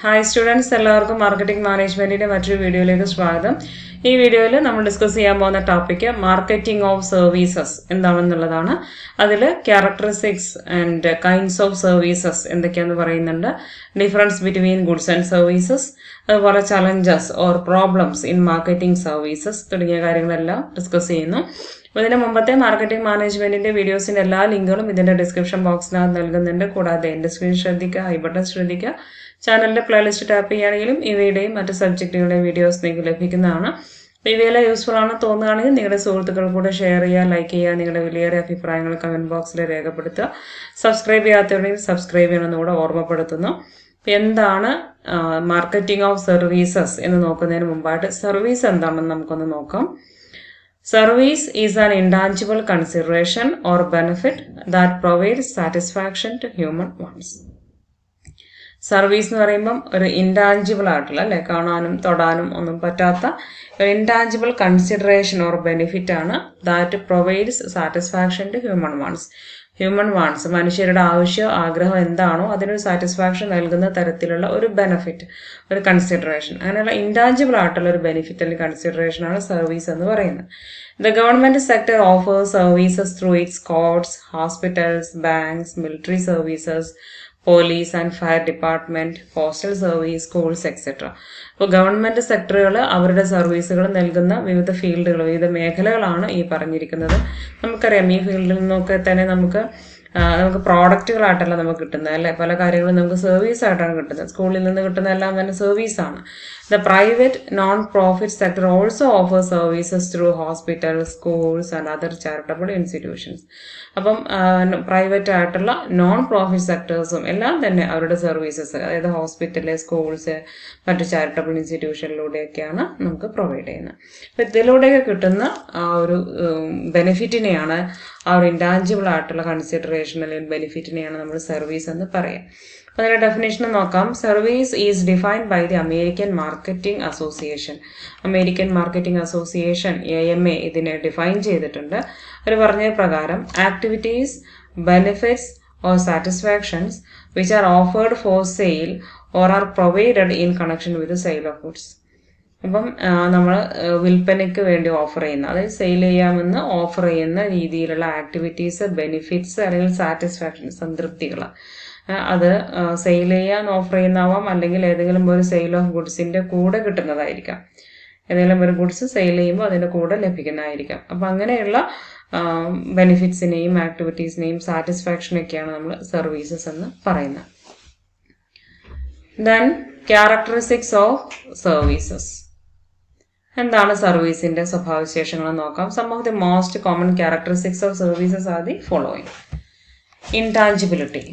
Hi students, എല്ലാവർക്കും marketing മാനേജ്മെന്റിന്റെ മറ്റൊരു വീഡിയോയിലേക്ക് സ്വാഗതം. ഈ വീഡിയോയിൽ നമ്മൾ ഡിസ്കസ് ചെയ്യാൻ പോകുന്ന ടോപ്പിക് മാർക്കറ്റിംഗ് ഓഫ് സർവീസസ് എന്താണെന്നുള്ളതാണ്. അതിൽ characteristics and kinds of services എന്തൊക്കെയാണെന്ന് പറയുന്നുണ്ട്. Difference between goods and services, അതുപോലെ challenges or problems in marketing services തുടങ്ങിയ കാര്യങ്ങളെല്ലാം ഡിസ്കസ് ചെയ്യുന്നു. ഇതിന് മുമ്പത്തെ മാർക്കറ്റിംഗ് മാനേജ്മെന്റിന്റെ വീഡിയോസിന്റെ എല്ലാ ലിങ്കുകളും ഇതിന്റെ ഡിസ്ക്രിപ്ഷൻ ബോക്സിനകത്ത് നൽകുന്നുണ്ട്. കൂടാതെ എൻ്റെ സ്ക്രീൻ ശ്രദ്ധിക്കുക, ഐ ബട്ടൺ ശ്രദ്ധിക്കുക. ചാനലിന്റെ പ്ലേലിസ്റ്റ് ടാപ്പ് ചെയ്യുകയാണെങ്കിലും ഇവയുടെയും മറ്റ് സബ്ജക്റ്റുകളുടെയും വീഡിയോസ് നിങ്ങൾക്ക് ലഭിക്കുന്നതാണ്. ഇവയെല്ലാം യൂസ്ഫുൾ ആണെന്ന് തോന്നുകയാണെങ്കിൽ നിങ്ങളുടെ സുഹൃത്തുക്കൾ കൂടെ ഷെയർ ചെയ്യുക, ലൈക്ക് ചെയ്യുക, നിങ്ങളുടെ വിലയേറിയ അഭിപ്രായങ്ങൾ കമന്റ് ബോക്സിൽ രേഖപ്പെടുത്തുക. സബ്സ്ക്രൈബ് ചെയ്യാത്തവരുണ്ടെങ്കിൽ സബ്സ്ക്രൈബ് ചെയ്യണമെന്ന് കൂടെ ഓർമ്മപ്പെടുത്തുന്നു. എന്താണ് മാർക്കറ്റിംഗ് ഓഫ് സർവീസസ് എന്ന് നോക്കുന്നതിന് മുമ്പായിട്ട് സർവീസ് എന്താണെന്ന് നമുക്കൊന്ന് നോക്കാം. Service is an intangible consideration or benefit that provides satisfaction to human wants. Service എന്ന് പറയുമ്പം ഒരു ഇൻടാഞ്ചിബിൾ ആയിട്ടുള്ള അല്ലെ, കാണാനും തൊടാനും ഒന്നും പറ്റാത്ത ഒരു ഇൻടാഞ്ചിബിൾ കൺസിഡറേഷൻ ഓർ ബെനിഫിറ്റ് ആണ് that provides satisfaction to human wants. Human wants, മനുഷ്യരുടെ ആവശ്യം ആഗ്രഹം എന്താണോ അതിനൊരു സാറ്റിസ്ഫാക്ഷൻ നൽകുന്ന തരത്തിലുള്ള ഒരു ബെനിഫിറ്റ്, ഒരു കൺസിഡറേഷൻ, അങ്ങനെയുള്ള ഇൻടാഞ്ചിബിൾ ആയിട്ടുള്ള ഒരു ബെനിഫിറ്റ് അല്ലെങ്കിൽ കൺസിഡറേഷൻ ആണ് സർവീസ് എന്ന് പറയുന്നത്. The government sector offers services through its courts, hospitals, banks, military services, police and fire department, postal service, schools, etc. അപ്പോൾ ഗവൺമെന്റ് സെക്ടറുകൾ അവരുടെ സർവീസുകൾ നൽകുന്ന വിവിധ ഫീൽഡുകൾ, വിവിധ മേഖലകളാണ് ഈ പറഞ്ഞിരിക്കുന്നത്. നമുക്കറിയാം ഈ ഫീൽഡിൽ നിന്നൊക്കെ തന്നെ നമുക്ക് പ്രോഡക്റ്റുകളായിട്ടല്ല നമുക്ക് കിട്ടുന്നത് അല്ലെ, പല കാര്യങ്ങളും നമുക്ക് സർവീസ് ആയിട്ടാണ് കിട്ടുന്നത്. സ്കൂളിൽ നിന്ന് കിട്ടുന്ന എല്ലാം തന്നെ സർവീസാണ്. The private non-profit sector also offers services through hospitals, schools and other charitable institutions. അപ്പം പ്രൈവറ്റ് ആയിട്ടുള്ള നോൺ പ്രോഫിറ്റ് സെക്ടേഴ്സും എല്ലാം തന്നെ അവരുടെ സർവീസസ്, അതായത് ഹോസ്പിറ്റല്, സ്കൂൾസ്, മറ്റു ചാരിറ്റബിൾ ഇൻസ്റ്റിറ്റ്യൂഷനിലൂടെയൊക്കെയാണ് നമുക്ക് പ്രൊവൈഡ് ചെയ്യുന്നത്. അപ്പം ഇതിലൂടെയൊക്കെ കിട്ടുന്ന ആ ഒരു ബെനിഫിറ്റിനെയാണ്, ആ ഒരു ഇൻടാഞ്ചിബിൾ ആയിട്ടുള്ള കൺസിഡറേഷൻ അല്ലെങ്കിൽ ബെനിഫിറ്റിനെയാണ് നമ്മൾ സർവീസ് എന്ന് പറയാം. അതിന്റെ ഡെഫിനേഷൻ നോക്കാം. Service is defined by the American marketing association. American marketing association AMA ഇതിനെ ഡിഫൈൻ ചെയ്തിട്ടുണ്ട്. അവർ പറഞ്ഞ പ്രകാരം activities, benefits or satisfactions which are offered for sale or are provided in connection with sale of goods. അപ്പം നമ്മൾ വിൽപ്പനയ്ക്ക് വേണ്ടി offer ചെയ്യുന്ന, അതായത് സെയിൽ ചെയ്യാമെന്ന് ഓഫർ ചെയ്യുന്ന രീതിയിലുള്ള ആക്ടിവിറ്റീസ്, ബെനിഫിറ്റ്സ് അല്ലെങ്കിൽ സാറ്റിസ്ഫാക്ഷൻ, സംതൃപ്തികൾ, അത് സെയിൽ ചെയ്യാൻ ഓഫർ ചെയ്യുന്നതാവാം, അല്ലെങ്കിൽ ഏതെങ്കിലും ഒരു സെയിൽ ഓഫ് ഗുഡ്സിന്റെ കൂടെ കിട്ടുന്നതായിരിക്കാം. ഏതെങ്കിലും ഒരു ഗുഡ്സ് സെയിൽ ചെയ്യുമ്പോൾ അതിന്റെ കൂടെ ലഭിക്കുന്നതായിരിക്കാം. അപ്പം അങ്ങനെയുള്ള ബെനിഫിറ്റ്സിനെയും ആക്ടിവിറ്റീസിനെയും സാറ്റിസ്ഫാക്ഷനൊക്കെയാണ് നമ്മൾ സർവീസസ് എന്ന് പറയുന്നത്. Then characteristics of services. എന്താണ് സർവീസിന്റെ സ്വഭാവവിശേഷങ്ങൾ നോക്കാം. Some of the most common characteristics of services are the following. Intangibility.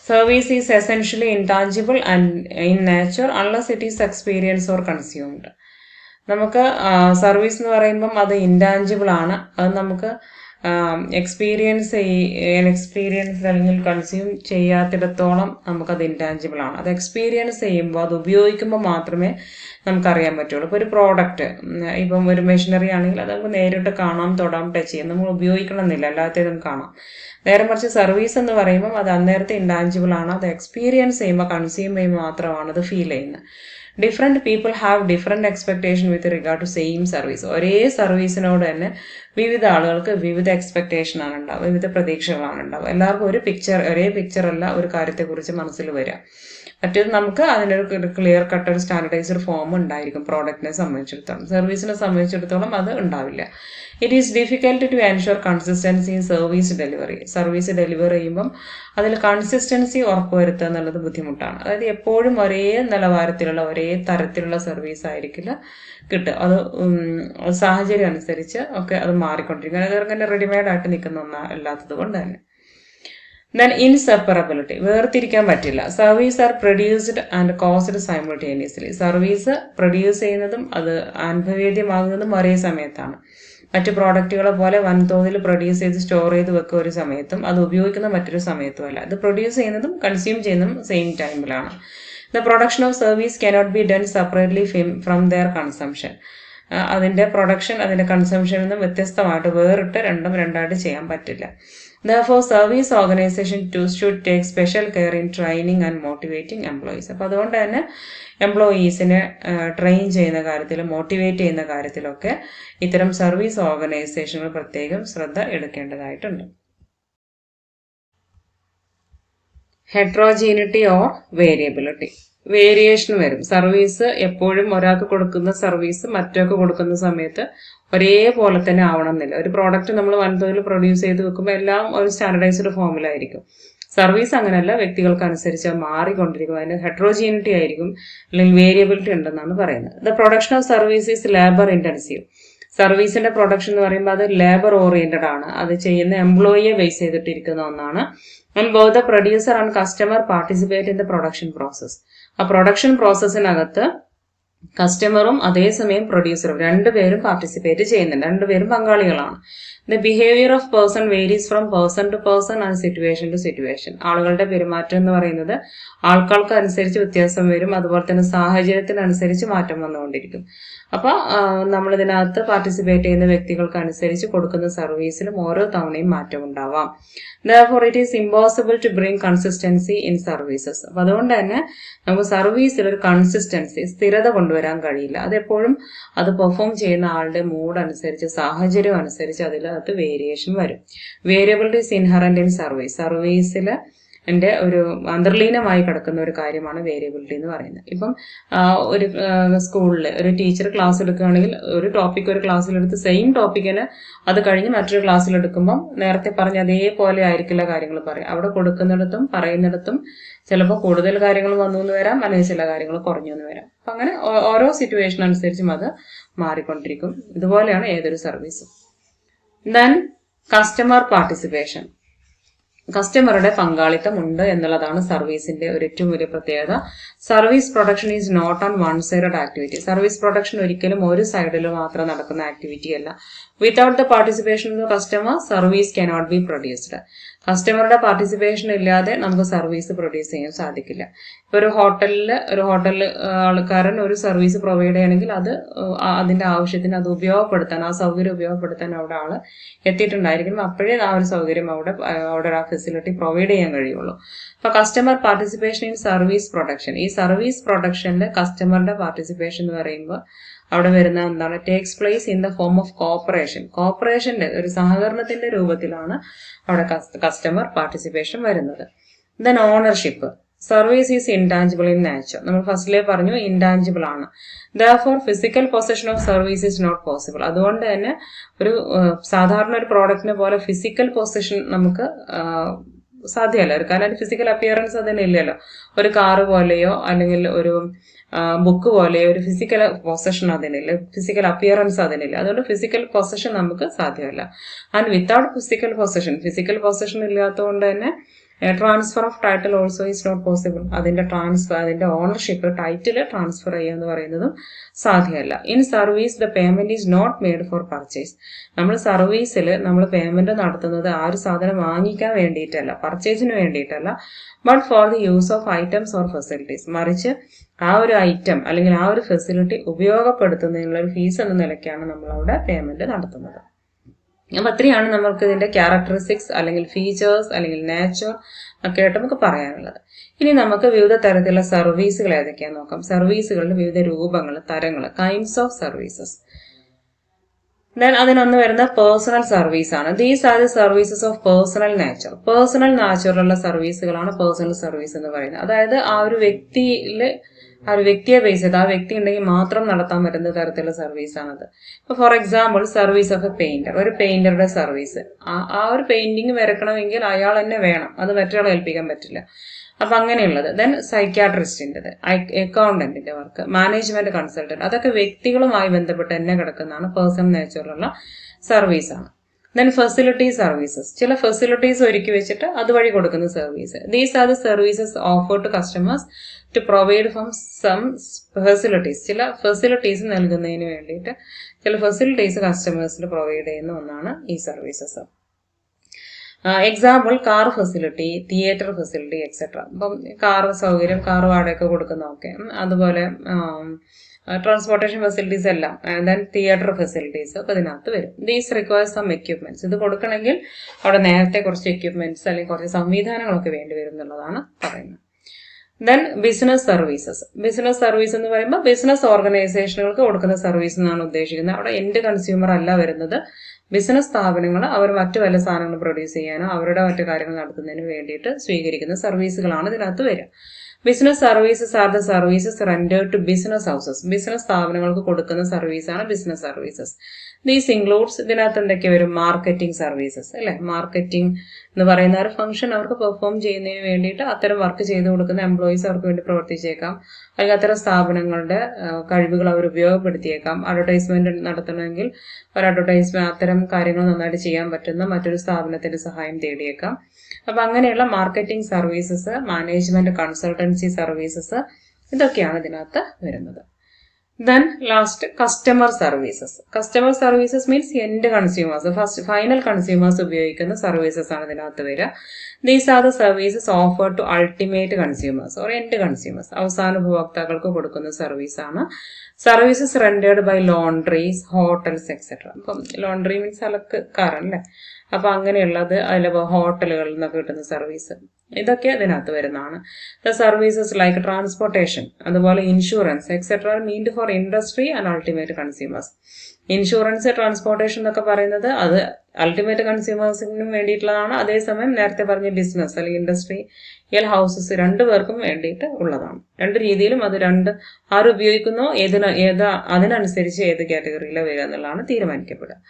Service is essentially intangible and in nature unless it is experienced or consumed. നമുക്ക് സർവീസ് എന്ന് പറയുമ്പം അത് ഇൻടാഞ്ചിബിൾ ആണ്. അത് നമുക്ക് എക്സ്പീരിയൻസ് അല്ലെങ്കിൽ കൺസ്യൂം ചെയ്യാത്തിടത്തോളം നമുക്കത് ഇൻടാഞ്ചിബിൾ ആണ്. അത് എക്സ്പീരിയൻസ് ചെയ്യുമ്പോൾ, അത് ഉപയോഗിക്കുമ്പോൾ മാത്രമേ നമുക്കറിയാൻ പറ്റുള്ളൂ. ഇപ്പോൾ ഒരു പ്രോഡക്റ്റ്, ഇപ്പം ഒരു മെഷീനറി ആണെങ്കിൽ അത് നമുക്ക് നേരിട്ട് കാണാം, തൊടാം, ടച്ച് ചെയ്യാം. നമ്മൾ ഉപയോഗിക്കണമെന്നില്ല, അല്ലാത്തതും കാണാം. നേരെ മറിച്ച് സർവീസ് എന്ന് പറയുമ്പോൾ അത് അന്നേരത്തെ ഇൻടാഞ്ചിബിൾ ആണ്. അത് എക്സ്പീരിയൻസ് ചെയ്യുമ്പോൾ, കൺസ്യൂം ചെയ്യുമ്പോൾ മാത്രമാണ് അത് ഫീൽ ചെയ്യുന്നത്. Different people have different expectation with regard to same service. ഒരേ സർവീസിനോട് തന്നെ വിവിധ ആളുകൾക്ക് വിവിധ എക്സ്പെക്ടേഷൻ ആണ് ഉണ്ടാവുക, വിവിധ പ്രതീക്ഷകളാണ് ഉണ്ടാവുക. എല്ലാവർക്കും ഒരേ പിക്ചർ അല്ല ഒരു കാര്യത്തെക്കുറിച്ച് മനസ്സിൽ വരിക. മറ്റേത് നമുക്ക് അതിനൊരു ക്ലിയർ കട്ട്, ഒരു സ്റ്റാൻഡർഡൈസ്ഡ് ഫോം ഉണ്ടായിരിക്കും പ്രോഡക്റ്റിനെ സംബന്ധിച്ചിടത്തോളം. സർവീസിനെ സംബന്ധിച്ചിടത്തോളം അത് ഉണ്ടാവില്ല. It is difficult to ensure consistency in service delivery. Service deliver ചെയ്യുമ്പം അതിൽ കൺസിസ്റ്റൻസി ഉറപ്പുവരുത്തുക എന്നുള്ളത് ബുദ്ധിമുട്ടാണ്. അതായത് എപ്പോഴും ഒരേ നിലവാരത്തിലുള്ള, ഒരേ തരത്തിലുള്ള സർവീസ് ആയിരിക്കില്ല കിട്ടുക. അത് സാഹചര്യം അനുസരിച്ച് ഒക്കെ അത് മാറിക്കൊണ്ടിരിക്കും. അത് അങ്ങനെ റെഡിമെയ്ഡ് ആയിട്ട് നിൽക്കുന്ന ഒന്നല്ലാത്തത് കൊണ്ട് തന്നെ. Then inseparability. വേർതിരിക്കാൻ പറ്റില്ല. Service are produced and caused simultaneously. Service produce ചെയ്യുന്നതും അത് അനുഭവേദ്യമാകുന്നതും ഒരേ സമയത്താണ്. മറ്റു പ്രോഡക്റ്റുകളെ പോലെ വൻതോതിൽ പ്രൊഡ്യൂസ് ചെയ്ത് സ്റ്റോർ ചെയ്ത് വെക്കുക ഒരു സമയത്തും, അത് ഉപയോഗിക്കുന്ന മറ്റൊരു സമയത്തുമല്ല. ഇത് പ്രൊഡ്യൂസ് ചെയ്യുന്നതും കൺസ്യൂം ചെയ്യുന്നതും സെയിം ടൈമിലാണ്. The production of service cannot be done separately from their consumption. അതിന്റെ പ്രൊഡക്ഷൻ അതിന്റെ കൺസംഷനിൽ നിന്നും വ്യത്യസ്തമായിട്ട് വേറിട്ട് രണ്ടായിട്ട് ചെയ്യാൻ പറ്റില്ല. Therefore, service organization should take special care in training and motivating employees. അപ്പോൾ അതുകൊണ്ട് തന്നെ എംപ്ലോയീസിനെ ട്രെയിൻ ചെയ്യുന്ന കാര്യത്തിൽ, മോട്ടിവേറ്റ് ചെയ്യുന്ന കാര്യത്തിലൊക്കെ ഇത്തരം സർവീസ് ഓർഗനൈസേഷനുകൾ പ്രത്യേകം ശ്രദ്ധ എടുക്കേണ്ടതായിട്ടുണ്ട്. ഹെട്രോജീനിറ്റി ഓർ വേരിയബിലിറ്റി, വേരിയേഷൻ വരും. സർവീസ് എപ്പോഴും ഒരാൾക്ക് കൊടുക്കുന്ന സർവീസ് മറ്റൊരാൾക്ക് കൊടുക്കുന്ന സമയത്ത് ഒരേപോലെ തന്നെ ആവണമെന്നില്ല. ഒരു പ്രോഡക്റ്റ് നമ്മൾ വൻതോതിൽ പ്രൊഡ്യൂസ് ചെയ്ത് വെക്കുമ്പോൾ എല്ലാം ഒരു സ്റ്റാൻഡർഡൈസ്ഡ് ഫോമിലായിരിക്കും. സർവീസ് അങ്ങനെയല്ല, വ്യക്തികൾക്ക് അനുസരിച്ച് മാറിക്കൊണ്ടിരിക്കും. അതിന് ഹെട്രോജീനിറ്റി ആയിരിക്കും, അല്ലെങ്കിൽ വേരിയബിലിറ്റി ഉണ്ടെന്നാണ് പറയുന്നത്. The production of service is labour intensive. സർവീസിന്റെ പ്രൊഡക്ഷൻ എന്ന് പറയുമ്പോൾ അത് ലേബർ ഓറിയന്റഡ് ആണ്. അത് ചെയ്യുന്ന എംപ്ലോയിയെ ബേസ് ചെയ്തിട്ടിരിക്കുന്ന ഒന്നാണ്. And both the producer and customer participate in the production process. ആ പ്രൊഡക്ഷൻ പ്രോസസ്സിനകത്ത് കസ്റ്റമറും അതേസമയം പ്രൊഡ്യൂസറും രണ്ടുപേരും പാർട്ടിസിപ്പേറ്റ് ചെയ്യുന്നുണ്ട്, രണ്ടുപേരും പങ്കാളികളാണ്. The behaviour of person varies from person to person and situation to situation. ആളുകളുടെ പെരുമാറ്റം എന്ന് പറയുന്നത് ആൾക്കാർക്ക് അനുസരിച്ച് വ്യത്യാസം വരും, അതുപോലെ തന്നെ സാഹചര്യത്തിനനുസരിച്ച് മാറ്റം വന്നുകൊണ്ടിരിക്കും. അപ്പൊ നമ്മൾ ഇതിനകത്ത് പാർട്ടിസിപ്പേറ്റ് ചെയ്യുന്ന വ്യക്തികൾക്ക് അനുസരിച്ച് കൊടുക്കുന്ന സർവീസിലും ഓരോ തവണയും മാറ്റം ഉണ്ടാവാം. Therefore, it is impossible to bring consistency in services. അപ്പൊ അതുകൊണ്ട് തന്നെ നമുക്ക് സർവീസിൽ ഒരു കൺസിസ്റ്റൻസി, സ്ഥിരത കൊണ്ടുവരാൻ കഴിയില്ല. അതെപ്പോഴും അത് പെർഫോം ചെയ്യുന്ന ആളുടെ മൂഡ് അനുസരിച്ച്, സാഹചര്യം അനുസരിച്ച് അതിനകത്ത് വേരിയേഷൻ വരും. Variability is inherent in service. സർവീസിൽ ഒരു അന്തർലീനമായി കിടക്കുന്ന ഒരു കാര്യമാണ് വേരിയബിലിറ്റി എന്ന് പറയുന്നത്. ഇപ്പം ഒരു സ്കൂളിൽ ഒരു ടീച്ചർ ക്ലാസ് എടുക്കുകയാണെങ്കിൽ ഒരു ടോപ്പിക് ഒരു ക്ലാസ്സിലെടുത്ത് സെയിം ടോപ്പിക്കിന് അത് കഴിഞ്ഞ് മറ്റൊരു ക്ലാസ്സിലെടുക്കുമ്പം നേരത്തെ പറഞ്ഞ അതേപോലെ ആയിരിക്കില്ല കാര്യങ്ങൾ പറയും. അവിടെ കൊടുക്കുന്നിടത്തും പറയുന്നിടത്തും ചിലപ്പോൾ കൂടുതൽ കാര്യങ്ങൾ വന്നു എന്ന് വരാം, അല്ലെങ്കിൽ ചില കാര്യങ്ങൾ കുറഞ്ഞു എന്ന് വരാം. അപ്പം അങ്ങനെ ഓരോ സിറ്റുവേഷൻ അനുസരിച്ചും അത് മാറിക്കൊണ്ടിരിക്കും. ഇതുപോലെയാണ് ഏതൊരു സർവീസും. Then customer participation. കസ്റ്റമറുടെ പങ്കാളിത്തം ഉണ്ട് എന്നുള്ളതാണ് സർവീസിന്റെ ഒരു ഏറ്റവും വലിയ പ്രത്യേകത. Service production is not on one sided activity. Service production ഒരിക്കലും ഒരു സൈഡിൽ മാത്രം നടക്കുന്ന ആക്ടിവിറ്റി അല്ല. Without the participation of the customer service cannot be produced. കസ്റ്റമറുടെ പാർട്ടിസിപ്പേഷൻ ഇല്ലാതെ നമുക്ക് സർവീസ് പ്രൊഡ്യൂസ് ചെയ്യാൻ സാധിക്കില്ല. ഇപ്പൊ ഒരു ഹോട്ടലിൽ ആൾക്കാരൻ ഒരു സർവീസ് പ്രൊവൈഡ് ചെയ്യണമെങ്കിൽ അത് അതിന്റെ ആവശ്യത്തിന് അത് ഉപയോഗപ്പെടുത്താൻ, ആ സൗകര്യം ഉപയോഗപ്പെടുത്താൻ അവിടെ ആള് എത്തിയിട്ടുണ്ടായിരിക്കണം. അപ്പോഴേ ആ ഒരു സൗകര്യം അവിടെ ആ ഫെസിലിറ്റി പ്രൊവൈഡ് ചെയ്യാൻ കഴിയുള്ളൂ. അപ്പൊ customer participation in service production, ഈ സർവീസ് പ്രൊഡക്ഷനിൽ കസ്റ്റമറുടെ പാർട്ടിസിപ്പേഷൻ എന്ന് പറയുമ്പോൾ അവിടെ വരുന്ന എന്താണ്, takes place in the form of cooperation. കോപ്പറേഷന്റെ ഒരു സഹകരണത്തിന്റെ രൂപത്തിലാണ് അവിടെ കസ്റ്റമർ പാർട്ടിസിപ്പേഷൻ വരുന്നത്. Then ownership. Service is intangible in nature. നമ്മൾ ഫസ്റ്റിലേ പറഞ്ഞു ഇൻടാഞ്ചിബിൾ ആണ്. Therefore physical possession of service is not possible. അതുകൊണ്ട് തന്നെ ഒരു സാധാരണ ഒരു പ്രോഡക്റ്റിനെ പോലെ ഫിസിക്കൽ പൊസഷൻ നമുക്ക് സാധ്യമല്ല. കാരണം ഫിസിക്കൽ അപ്പിയറൻസ് അതിന് ഇല്ലല്ലോ. ഒരു കാറ് പോലെയോ അല്ലെങ്കിൽ ഒരു ബുക്ക് പോലെയോ ഒരു ഫിസിക്കൽ പൊസഷൻ അതിനില്ല, ഫിസിക്കൽ അപ്പിയറൻസ് അതിനില്ല. അതുകൊണ്ട് ഫിസിക്കൽ പൊസഷൻ നമുക്ക് സാധ്യമല്ല. ആൻഡ് വിത്തൗട്ട് ഫിസിക്കൽ പൊസഷൻ ഇല്ലാത്തതുകൊണ്ട് തന്നെ transfer of title also is not possible. അതിന്റെ ഓണർഷിപ്പ്, ടൈറ്റിൽ ട്രാൻസ്ഫർ ചെയ്യുക എന്ന് പറയുന്നതും സാധ്യമല്ല. In service the payment is not made for purchase. നമ്മൾ സർവീസിൽ നമ്മൾ പേയ്മെന്റ് നടത്തുന്നത് ആ ഒരു സാധനം വാങ്ങിക്കാൻ വേണ്ടിയിട്ടല്ല, പർച്ചേസിന് വേണ്ടിയിട്ടല്ല, but for the use of items or facilities. മറിച്ച് ആ ഒരു ഐറ്റം അല്ലെങ്കിൽ ആ ഒരു ഫെസിലിറ്റി ഉപയോഗപ്പെടുത്തുന്നതിനുള്ള ഒരു ഫീസ് എന്ന നിലയ്ക്കാണ് നമ്മൾ അവിടെ പേയ്മെന്റ് നടത്തുന്നത്. അപ്പൊ അത്രയാണ് നമ്മൾക്ക് ഇതിന്റെ ക്യാരക്ടറിസ്റ്റിക്സ് അല്ലെങ്കിൽ ഫീച്ചേഴ്സ് അല്ലെങ്കിൽ നേച്ചർ ഒക്കെ ആയിട്ട് നമുക്ക് പറയാനുള്ളത്. ഇനി നമുക്ക് വിവിധ തരത്തിലുള്ള സർവീസുകൾ ഏതൊക്കെയാന്ന് നോക്കാം. സർവീസുകളുടെ വിവിധ രൂപങ്ങൾ, തരങ്ങൾ, കൈൻഡ്സ് ഓഫ് സർവീസസ്. ദെൻ അതിനൊന്ന് വരുന്ന പേഴ്സണൽ സർവീസ് ആണ്. These are the services of personal nature. Personal നാച്ചുറലുള്ള സർവീസുകളാണ് പേഴ്സണൽ സർവീസ് എന്ന് പറയുന്നത്. അതായത് ആ ഒരു വ്യക്തിയെ ബേസ് ചെയ്ത്, ആ വ്യക്തി ഉണ്ടെങ്കിൽ മാത്രം നടത്താൻ പറ്റുന്ന തരത്തിലുള്ള സർവീസാണത്. ഇപ്പൊ for example service of A painter. ഒരു പെയിന്ററുടെ സർവീസ്, ആ ഒരു പെയിന്റിങ് വരക്കണമെങ്കിൽ അയാൾ തന്നെ വേണം, അത് മറ്റൊരാളെ ഏൽപ്പിക്കാൻ പറ്റില്ല. അപ്പൊ അങ്ങനെയുള്ളത്. ദെൻ സൈക്യാട്രിസ്റ്റിൻ്റെത്, അക്കൗണ്ടന്റിന്റെ വർക്ക്, മാനേജ്മെന്റ് കൺസൾട്ടന്റ്, അതൊക്കെ വ്യക്തികളുമായി ബന്ധപ്പെട്ട് തന്നെ കിടക്കുന്നതാണ്, പേഴ്സണൽ നേച്ചറുള്ള സർവീസാണ്. Then facility services. ചില ഫെസിലിറ്റീസ് ഒരുക്കി വെച്ചിട്ട് അതുവഴി കൊടുക്കുന്ന service. These are the services offer to customers to provide from some facilities. ചില ഫെസിലിറ്റീസ് നൽകുന്നതിന് വേണ്ടിയിട്ട് ചില ഫെസിലിറ്റീസ് കസ്റ്റമേഴ്സിന് പ്രൊവൈഡ് ചെയ്യുന്ന ഒന്നാണ് ഈ services. Example car facility, theatre facility etcetera. അപ്പം കാർ സൗകര്യം, കാർ വാടക കൊടുക്കുന്നതൊക്കെ. അതുപോലെ ട്രാൻസ്പോർട്ടേഷൻ ഫെസിലിറ്റീസ് എല്ലാം, ദെൻ തിയേറ്റർ ഫെസിലിറ്റീസ് ഒക്കെ ഇതിനകത്ത് വരും. These requires some equipments. ഇത് കൊടുക്കണമെങ്കിൽ അവിടെ നേരത്തെ കുറച്ച് എക്യുപ്മെന്റ്സ് അല്ലെങ്കിൽ കുറച്ച് സംവിധാനങ്ങളൊക്കെ വേണ്ടി വരും എന്നുള്ളതാണ് പറയുന്നത്. Then business services. Business service എന്ന് പറയുമ്പോൾ ബിസിനസ് ഓർഗനൈസേഷനുകൾക്ക് കൊടുക്കുന്ന സർവീസ് എന്നാണ് ഉദ്ദേശിക്കുന്നത്. അവിടെ എൻഡ് കൺസ്യൂമർ അല്ല വരുന്നത്. ബിസിനസ് സ്ഥാപനങ്ങൾ അവർ മറ്റു വല്ല സാധനങ്ങൾ പ്രൊഡ്യൂസ് ചെയ്യാനോ അവരുടെ മറ്റു കാര്യങ്ങൾ നടത്തുന്നതിന് വേണ്ടിയിട്ട് സ്വീകരിക്കുന്ന സർവീസുകളാണ് ഇതിനകത്ത് വരിക. Business services are the services rendered to business houses. Business സ്ഥാപനങ്ങൾക്ക് കൊടുക്കുന്ന സർവീസാണ് ബിസിനസ് സർവീസസ്. ദീസ് ഇൻക്ലൂഡ്സ്, ഇതിനകത്ത് എന്തൊക്കെ വരും? മാർക്കറ്റിംഗ് സർവീസസ് അല്ലെ. മാർക്കറ്റിംഗ് എന്ന് പറയുന്ന ഒരു ഫംഗ്ഷൻ അവർക്ക് പെർഫോം ചെയ്യുന്നതിന് വേണ്ടിയിട്ട് അത്തരം വർക്ക് ചെയ്തു കൊടുക്കുന്ന എംപ്ലോയീസ് അവർക്ക് വേണ്ടി പ്രവർത്തിച്ചേക്കാം. അല്ലെങ്കിൽ അത്തരം സ്ഥാപനങ്ങളുടെ കഴിവുകൾ അവർ ഉപയോഗപ്പെടുത്തിയേക്കാം. അഡ്വർടൈസ്മെന്റ് നടത്തണമെങ്കിൽ ഒരു അഡ്വർടൈസ്മെന്റ് അത്തരം കാര്യങ്ങൾ നന്നായിട്ട് ചെയ്യാൻ പറ്റുന്ന മറ്റൊരു സ്ഥാപനത്തിന്റെ സഹായം തേടിയേക്കാം. അപ്പൊ അങ്ങനെയുള്ള marketing services, management consultancy services, ഇതൊക്കെയാണ് ഇതിനകത്ത് വരുന്നത്. Then last customer services. Customer services means end consumers, first final consumers ഉപയോഗിക്കുന്ന സർവീസസ് ആണ് ഇതിനകത്ത് വരിക. These are the services offer to ultimate consumers or end consumers. അവസാന ഉപഭോക്താക്കൾക്ക് കൊടുക്കുന്ന സർവീസാണ്. Services rendered by laundries, hotels etcetera. അപ്പം ലോണ്ടറി മീൻസ് അലക്കാരല്ലേ. അപ്പൊ അങ്ങനെയുള്ളത് അതിൽ ഹോട്ടലുകളിൽ നിന്നൊക്കെ കിട്ടുന്ന സർവീസ്, ഇതൊക്കെ ഇതിനകത്ത് വരുന്നതാണ്. ദ സർവീസസ് ലൈക്ക് ട്രാൻസ്പോർട്ടേഷൻ, അതുപോലെ insurance etcetera meant for industry and ultimate consumers. Insurance, transportation എന്നൊക്കെ പറയുന്നത് അത് അൾട്ടിമേറ്റ് കൺസ്യൂമേഴ്സിനും വേണ്ടിയിട്ടുള്ളതാണ്. അതേസമയം നേരത്തെ പറഞ്ഞ ബിസിനസ് അല്ലെങ്കിൽ ഇൻഡസ്ട്രിയൽ ഹൗസസ് രണ്ടുപേർക്കും വേണ്ടിയിട്ട് ഉള്ളതാണ്. രണ്ട് രീതിയിലും അത് ആര് ഉപയോഗിക്കുന്നോ അതിനനുസരിച്ച് ഏത് കാറ്റഗറിയിലാണ് വരിക എന്നുള്ളതാണ് തീരുമാനിക്കപ്പെടുക.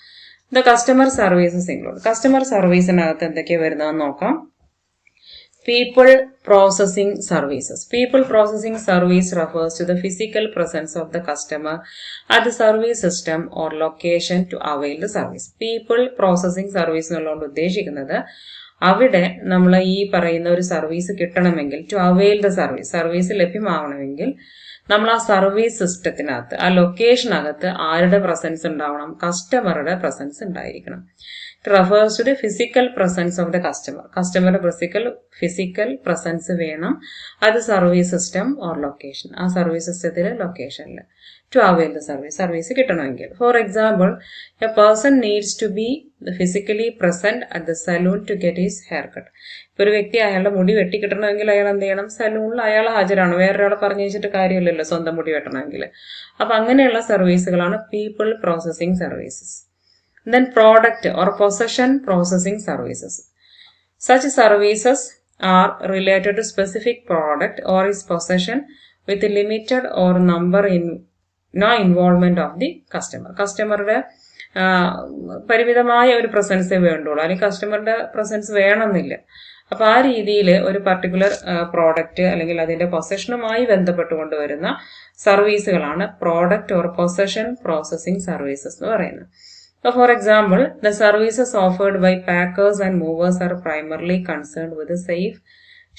The customer services include. കസ്റ്റമർ സർവീസിനകത്ത് എന്തൊക്കെയാണ് വരുന്നതെന്ന് നോക്കാം. People processing services. People processing service refers to the physical presence of the customer at the service system or location to avail the service. People processing service എന്നുള്ളതുകൊണ്ട് ഉദ്ദേശിക്കുന്നത് അവിടെ നമ്മൾ ഈ പറയുന്ന ഒരു സർവീസ് കിട്ടണമെങ്കിൽ, ടു അവെയിൽ ദ സർവീസ് ലഭ്യമാവണമെങ്കിൽ നമ്മൾ ആ സർവീസ് സിസ്റ്റത്തിനകത്ത്, ആ ലൊക്കേഷനകത്ത് ആരുടെ പ്രസൻസ് ഉണ്ടാവണം? കസ്റ്റമറുടെ പ്രസൻസ് ഉണ്ടായിരിക്കണം. It refers to the physical presence of the customer. കസ്റ്റമറുടെ ഫിസിക്കൽ പ്രസൻസ് വേണം അത് സർവീസ് സിസ്റ്റം ഓർ ലൊക്കേഷൻ, ആ സർവീസ് സിസ്റ്റത്തിലെ ലൊക്കേഷനിൽ ടു അവെയിൽ ദ സർവീസ് കിട്ടണമെങ്കിൽ. For example, a person needs to be physically present at the salon to get his haircut. ഇപ്പൊ ഒരു വ്യക്തി അയാളുടെ മുടി വെട്ടിക്കിട്ടണമെങ്കിൽ അയാൾ എന്ത് ചെയ്യണം? സലൂണിൽ അയാൾ ഹാജരാണ്. വേറൊരാളെ പറഞ്ഞു വെച്ചിട്ട് കാര്യമില്ലല്ലോ സ്വന്തം മുടി വെട്ടണമെങ്കിൽ. അപ്പൊ അങ്ങനെയുള്ള സർവീസുകളാണ് people processing services. Then product or possession processing services. Such services are related to specific product or its possession with limited or no involvement of the customer. കസ്റ്റമറുടെ പരിമിതമായ ഒരു പ്രസൻസേ വേണ്ടുള്ളൂ, അല്ലെങ്കിൽ കസ്റ്റമറുടെ പ്രസൻസ് വേണമെന്നില്ല. അപ്പൊ ആ രീതിയിൽ ഒരു പർട്ടിക്കുലർ പ്രോഡക്റ്റ് അല്ലെങ്കിൽ അതിന്റെ പൊസഷനുമായി ബന്ധപ്പെട്ടുകൊണ്ട് വരുന്ന സർവീസുകളാണ് product or possession processing services എന്ന് പറയുന്നത്. So, for example, the services offered by packers and movers are primarily concerned with the safe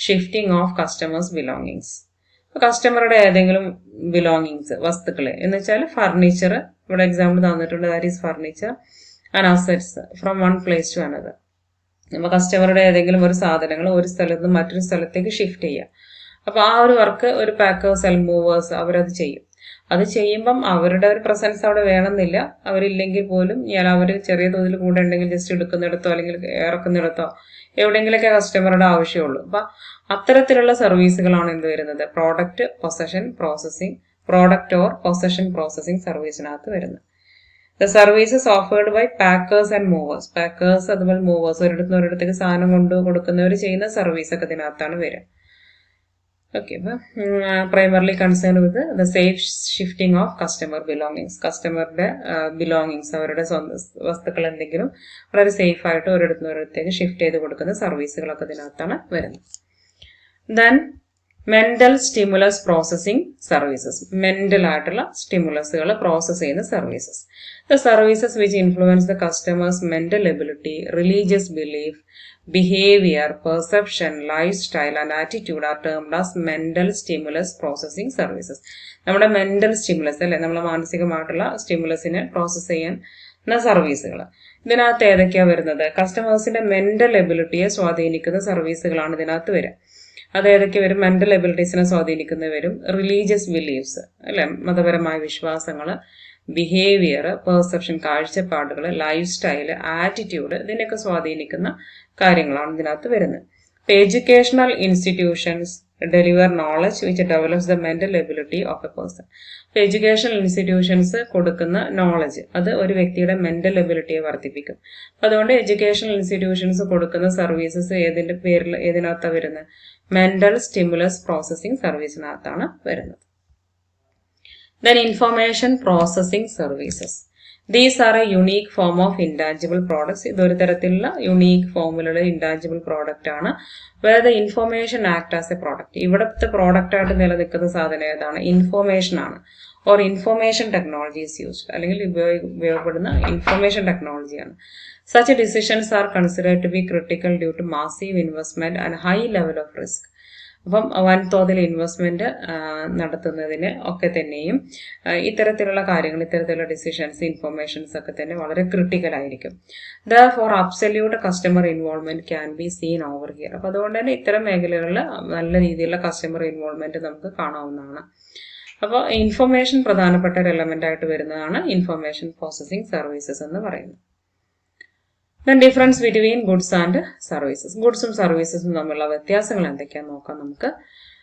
shifting of customers' belongings. കസ്റ്റമറുടെ ഏതെങ്കിലും ബിലോങ്ങിങ്സ്, വസ്തുക്കളെ എന്ന് വെച്ചാൽ ഫർണിച്ചർ, ഇവിടെ എക്സാമ്പിൾ തന്നിട്ടുണ്ട്, that is furniture and assets from one place to another. നമ്മൾ കസ്റ്റമറുടെ ഏതെങ്കിലും ഒരു സാധനങ്ങൾ ഒരു സ്ഥലത്ത് നിന്ന് മറ്റൊരു സ്ഥലത്തേക്ക് ഷിഫ്റ്റ് ചെയ്യുക. അപ്പൊ ആ ഒരു വർക്ക് ഒരു പാക്കേഴ്സ് അല്ലെങ്കിൽ മൂവേഴ്സ് അവരത് ചെയ്യും. അത് ചെയ്യുമ്പം അവരുടെ ഒരു പ്രസൻസ് അവിടെ വേണമെന്നില്ല. അവരില്ലെങ്കിൽ പോലും അവർ ചെറിയ തോതിൽ കൂടെ ഉണ്ടെങ്കിൽ ജസ്റ്റ് എടുക്കുന്നിടത്തോ അല്ലെങ്കിൽ ഇറക്കുന്നിടത്തോ എവിടെയെങ്കിലൊക്കെ കസ്റ്റമറുടെ ആവശ്യമുള്ളൂ. അപ്പൊ അത്തരത്തിലുള്ള സർവീസുകളാണ് എന്ത് വരുന്നത്? പ്രോഡക്റ്റ് ഓർ പൊസഷൻ പ്രോസസിംഗ് സർവീസിനകത്ത് വരുന്നത്. The services offered by packers and movers. Packers അതുപോലെ മൂവേഴ്സ് ഒരിടത്തുനിന്ന് ഒരിടത്തേക്ക് സാധനം കൊണ്ട് കൊടുക്കുന്നവർ ചെയ്യുന്ന സർവീസ് ഒക്കെ ഇതിനകത്താണ് വരിക. ഓക്കെ, അപ്പൊ primarily concern with the safe shifting of customer belongings. കസ്റ്റമറുടെ ബിലോങ്ങിങ്സ്, അവരുടെ സ്വന്തം വസ്തുക്കൾ എന്തെങ്കിലും വളരെ സേഫ് ആയിട്ട് ഒരിടത്തുനിന്ന് ഒരിടത്തേക്ക് ഷിഫ്റ്റ് ചെയ്ത് കൊടുക്കുന്ന സർവീസുകളൊക്കെ ഇതിനകത്താണ് വരുന്നത്. Then mental stimulus processing services. Mental ആയിട്ടുള്ള സ്റ്റിമുലസുകൾ പ്രോസസ് ചെയ്യുന്ന services. The services which influence the customers mental ability, religious belief, behavior, perception, lifestyle and attitude are termed as mental stimulus processing services. നമ്മുടെ mental stimulus അല്ലെ, നമ്മളെ മാനസികമായിട്ടുള്ള സ്റ്റിമുലസിനെ process ചെയ്യുന്ന സർവീസുകൾ. ഇതിനകത്ത് ഏതൊക്കെയാ വരുന്നത്? കസ്റ്റമേഴ്സിന്റെ മെന്റൽ എബിലിറ്റിയെ സ്വാധീനിക്കുന്ന സർവീസുകളാണ് ഇതിനകത്ത് വരിക. അത് ഏതൊക്കെ വരും? മെന്റൽ എബിലിറ്റീസിനെ സ്വാധീനിക്കുന്ന വരും, റിലീജിയസ് ബിലീഫ്സ് അല്ലെ, മതപരമായ വിശ്വാസങ്ങൾ, ബിഹേവിയർ, പെർസെപ്ഷൻ, കാഴ്ചപ്പാടുകൾ, ലൈഫ് സ്റ്റൈല്, ആറ്റിറ്റ്യൂഡ്, ഇതിനൊക്കെ സ്വാധീനിക്കുന്ന കാര്യങ്ങളാണ് ഇതിനകത്ത് വരുന്നത്. Educational institutions deliver knowledge which develops the mental ability of a person. Educational institutions കൊടുക്കുന്ന നോളജ് അത് ഒരു വ്യക്തിയുടെ മെന്റൽ എബിലിറ്റിയെ വർദ്ധിപ്പിക്കും. അതുകൊണ്ട് എഡ്യൂക്കേഷണൽ ഇൻസ്റ്റിറ്റ്യൂഷൻസ് കൊടുക്കുന്ന സർവീസസ് ഏതിന്റെ പേരിൽ ഏതിനകത്താണ് വരുന്നത്? മെന്റൽ സ്റ്റിമുലസ് പ്രോസസ്സിംഗ് സർവീസിനകത്താണ് വരുന്നത്. Then information processing services. These are a unique form of intangible products. ഇതൊരു തരത്തിലുള്ള യുണീക്ക് ഫോമിലുള്ള ഇൻടാഞ്ചിബിൾ പ്രോഡക്റ്റ് ആണ്. where the information act as a product. ഇവിടുത്തെ പ്രോഡക്റ്റ് ആയിട്ട് നിലനിൽക്കുന്ന സാധനം ഏതാണ്? ഇൻഫോർമേഷൻ ആണ്. Or information technology is used, അല്ലെങ്കിൽ ഉപയോഗപ്പെടുന്ന information ടെക്നോളജിയാണ്. Such decisions are considered to be critical due to massive investment and high level of risk. അപ്പം വൻതോതിൽ investment നടത്തുന്നതിന് ഒക്കെ തന്നെയും ഇത്തരത്തിലുള്ള കാര്യങ്ങൾ, ഇത്തരത്തിലുള്ള ഡിസിഷൻസ്, ഇൻഫോർമേഷൻസ് ഒക്കെ തന്നെ വളരെ ക്രിട്ടിക്കൽ ആയിരിക്കും. For absolute customer involvement can be seen over here. അപ്പൊ അതുകൊണ്ട് തന്നെ ഇത്തരം മേഖലകളിൽ നല്ല രീതിയിലുള്ള കസ്റ്റമർ ഇൻവോൾവ്മെന്റ് നമുക്ക് കാണാവുന്നതാണ്. അപ്പോൾ ഇൻഫോർമേഷൻ പ്രധാനപ്പെട്ട ഒരു എലമെന്റ് ആയിട്ട് വരുന്നതാണ് ഇൻഫോർമേഷൻ പ്രോസസ്സിംഗ് സർവീസസ് എന്ന് പറയുന്നത്. Then difference between goods and services. ഗുഡ്സും സർവീസസും തമ്മിലുള്ള വ്യത്യാസങ്ങൾ എന്തൊക്കെയാണെന്ന് നോക്കാം നമുക്ക്.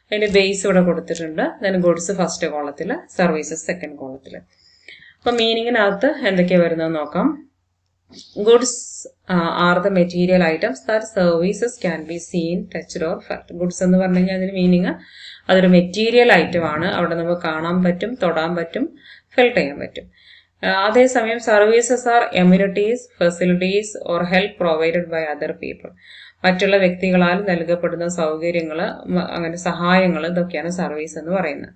അതിന്റെ ബേസ് ഇവിടെ കൊടുത്തിട്ടുണ്ട്. then ഗുഡ്സ് ഫസ്റ്റ് കോളത്തിൽ, സർവീസസ് സെക്കൻഡ് കോളത്തിൽ. അപ്പൊ മീനിങ്ങിനകത്ത് എന്തൊക്കെയാ വരുന്നതെന്ന് നോക്കാം. Goods are the material items that services can be scene, touched or felt. Goods എന്ന് പറഞ്ഞു കഴിഞ്ഞാൽ അതിന് മീനിങ് അതൊരു മെറ്റീരിയൽ ഐറ്റം ആണ്. അവിടെ നമുക്ക് കാണാൻ പറ്റും, തൊടാൻ പറ്റും, ഫെൽറ്റ് ചെയ്യാൻ പറ്റും. അതേസമയം services are amenities, facilities or help provided by other people. മറ്റുള്ള വ്യക്തികളാൽ നൽകപ്പെടുന്ന സൗകര്യങ്ങൾ, അങ്ങനെ സഹായങ്ങൾ, ഇതൊക്കെയാണ് സർവീസ് എന്ന് പറയുന്നത്.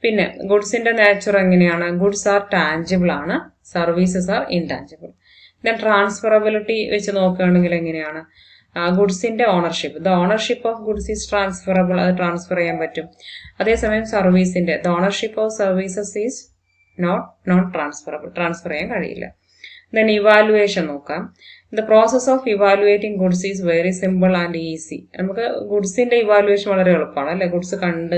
പിന്നെ ഗുഡ്സിന്റെ നേച്ചർ എങ്ങനെയാണ്? ഗുഡ്സ് ആർ ടാഞ്ചിബിൾ ആണ്, services are intangible. Then transferability വെച്ച് നോക്കുകയാണെങ്കിൽ എങ്ങനെയാണ്? ഗുഡ്സിന്റെ ownership, the ownership of goods is transferable, അത് ട്രാൻസ്ഫർ ചെയ്യാൻ പറ്റും. അതേസമയം സർവീസിന്റെ the ownership of services is not transferable, transfer ചെയ്യാൻ കഴിയില്ല. ദെൻ ഇവാലുവേഷൻ നോക്കാം. The process of evaluating goods is very simple and easy. നമുക്ക് ഗുഡ്സിന്റെ ഇവാലുവേഷൻ വളരെ എളുപ്പമാണ് അല്ലെ. ഗുഡ്സ് കണ്ട്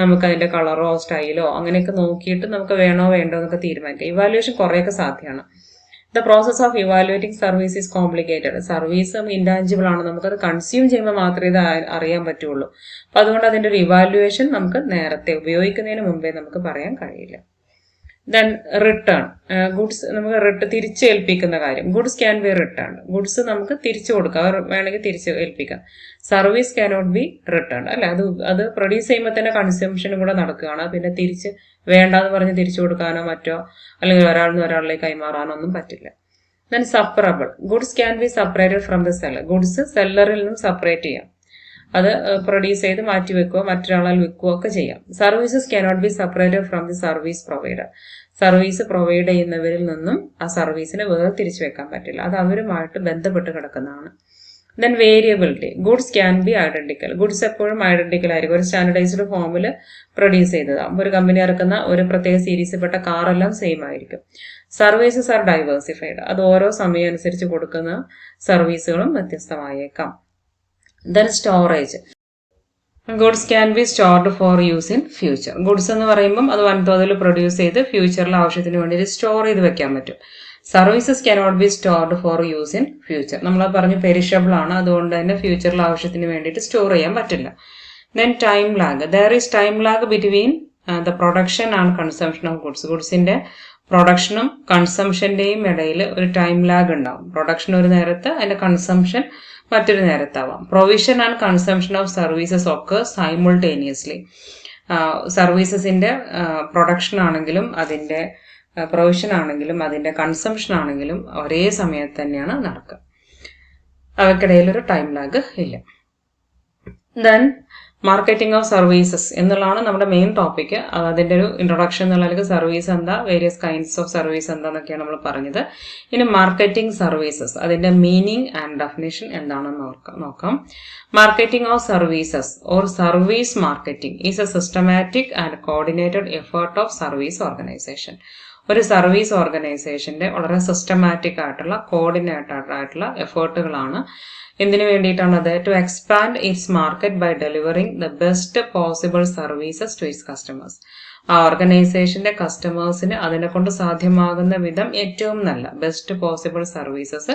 നമുക്ക് അതിന്റെ കളറോ സ്റ്റൈലോ അങ്ങനെയൊക്കെ നോക്കിയിട്ട് നമുക്ക് വേണോ വേണ്ടോ എന്നൊക്കെ തീരുമാനിക്കാം. ഇവാലുവേഷൻ കുറേയൊക്കെ സാധ്യമാണ്. The process of evaluating service is complicated. Service intangible ആണ്, നമുക്കത് കൺസ്യൂം ചെയ്യുമ്പോൾ മാത്രമേ ഇത് അറിയാൻ പറ്റുള്ളൂ. അപ്പൊ അതുകൊണ്ട് അതിന്റെ ഒരു ഇവാലുവേഷൻ നമുക്ക് നേരത്തെ ഉപയോഗിക്കുന്നതിന് മുമ്പേ നമുക്ക് പറയാൻ കഴിയില്ല. Then return. ഗുഡ്സ് നമുക്ക് തിരിച്ചേൽപ്പിക്കുന്ന കാര്യം. Goods can B return. Goods നമുക്ക് തിരിച്ചു കൊടുക്കാം, വേണമെങ്കിൽ തിരിച്ച് ഏൽപ്പിക്കാം. സർവീസ് ക്യാനോട്ട് ബി റിട്ടേൺ അല്ലെ. അത് പ്രൊഡ്യൂസ് ചെയ്യുമ്പോൾ തന്നെ കൺസ്യൂംഷനും കൂടെ നടക്കുകയാണ്. പിന്നെ തിരിച്ച് വേണ്ടാന്ന് പറഞ്ഞ് തിരിച്ചു കൊടുക്കാനോ മറ്റോ അല്ലെങ്കിൽ ഒരാളിൽ നിന്ന് ഒരാളിലേക്ക് കൈമാറാനോ ഒന്നും പറ്റില്ല. Then separable. Goods can be separated from the seller. Goods സെല്ലറിൽ നിന്നും സെപ്പറേറ്റ് ചെയ്യാം, അത് പ്രൊഡ്യൂസ് ചെയ്ത് മാറ്റി വെക്കുകയോ മറ്റൊരാളാൽ വിൽക്കുകയോ ഒക്കെ ചെയ്യാം. Services cannot be separated from the service provider. Service provide ചെയ്യുന്നവരിൽ നിന്നും ആ സർവീസിനെ വേർതിരിച്ചു വെക്കാൻ പറ്റില്ല, അത് അവരുമായിട്ട് ബന്ധപ്പെട്ട് കിടക്കുന്നതാണ്. Then variability. Goods can B identical. Goods എപ്പോഴും ഐഡന്റിക്കൽ ആയിരിക്കും, ഒരു സ്റ്റാൻഡർഡൈസ്ഡ് ഫോമിൽ പ്രൊഡ്യൂസ് ചെയ്തതാണ്. ഒരു കമ്പനി ഇറക്കുന്ന ഒരു പ്രത്യേക സീരീസിൽപ്പെട്ട കാറെല്ലാം സെയിം ആയിരിക്കും. Services are diversified. അത് ഓരോ സമയം അനുസരിച്ച് കൊടുക്കുന്ന സർവീസുകളും വ്യത്യസ്തമായേക്കാം. Then storage. Goods can be stored for use in future. Goods എന്ന് പറയുമ്പം അത് വൻതോതിൽ പ്രൊഡ്യൂസ് ചെയ്ത് ഫ്യൂച്ചറിൽ ആവശ്യത്തിന് വേണ്ടി സ്റ്റോർ ചെയ്ത് വെക്കാൻ പറ്റും. Services cannot B stored for use in future. നമ്മൾ പറഞ്ഞു പെരിഷബിൾ ആണ്, അതുകൊണ്ട് തന്നെ ഫ്യൂച്ചറിൽ ആവശ്യത്തിന് വേണ്ടിയിട്ട് സ്റ്റോർ ചെയ്യാൻ പറ്റില്ല. Then time lag. There is time lag between the production and consumption of goods. ഗുഡ്സിന്റെ പ്രൊഡക്ഷനും കൺസംഷന്റെയും ഇടയിൽ ഒരു ടൈം ലാഗ് ഉണ്ടാവും. പ്രൊഡക്ഷൻ ഒരു നേരത്ത്, അതിന്റെ കൺസംഷൻ മറ്റൊരു നേരത്താവാം. Provision and consumption of services ഒക്കെ സൈമുൾട്ടേനിയസ്ലി. സർവീസസിന്റെ പ്രൊഡക്ഷൻ ആണെങ്കിലും അതിന്റെ പ്രൊവിഷൻ ആണെങ്കിലും അതിന്റെ കൺസംഷൻ ആണെങ്കിലും ഒരേ സമയത്ത് തന്നെയാണ് നടക്കുക, അവയ്ക്കിടയിൽ ഒരു ടൈം ലാഗ് ഇല്ല. ദെൻ മാർക്കറ്റിംഗ് ഓഫ് സർവീസസ് എന്നുള്ളതാണ് നമ്മുടെ മെയിൻ ടോപ്പിക്. അതിന്റെ ഒരു ഇൻട്രൊഡക്ഷൻ എന്നുള്ള സർവീസ് എന്താ, വേരിയസ് കൈൻഡ്സ് ഓഫ് സർവീസ് എന്താന്നൊക്കെയാണ് നമ്മൾ പറഞ്ഞത്. ഇനി മാർക്കറ്റിംഗ് സർവീസസ്, അതിന്റെ മീനിങ് ആൻഡ് ഡെഫിനിഷൻ എന്താണെന്ന് നോക്കാം. Marketing of services or service marketing is a systematic and coordinated effort of service organization. ഒരു സർവീസ് ഓർഗനൈസേഷന്റെ വളരെ സിസ്റ്റമാറ്റിക് ആയിട്ടുള്ള കോർഡിനേറ്റഡ് ആയിട്ടുള്ള എഫേർട്ടുകളാണ് എന്തിനു വേണ്ടിയിട്ടാണത്? To expand its market by delivering the best possible services to its customers. ആ ഓർഗനൈസേഷന്റെ കസ്റ്റമേഴ്സിന് അതിനെ കൊണ്ട് സാധ്യമാകുന്ന വിധം ഏറ്റവും നല്ല ബെസ്റ്റ് പോസിബിൾ സർവീസസ്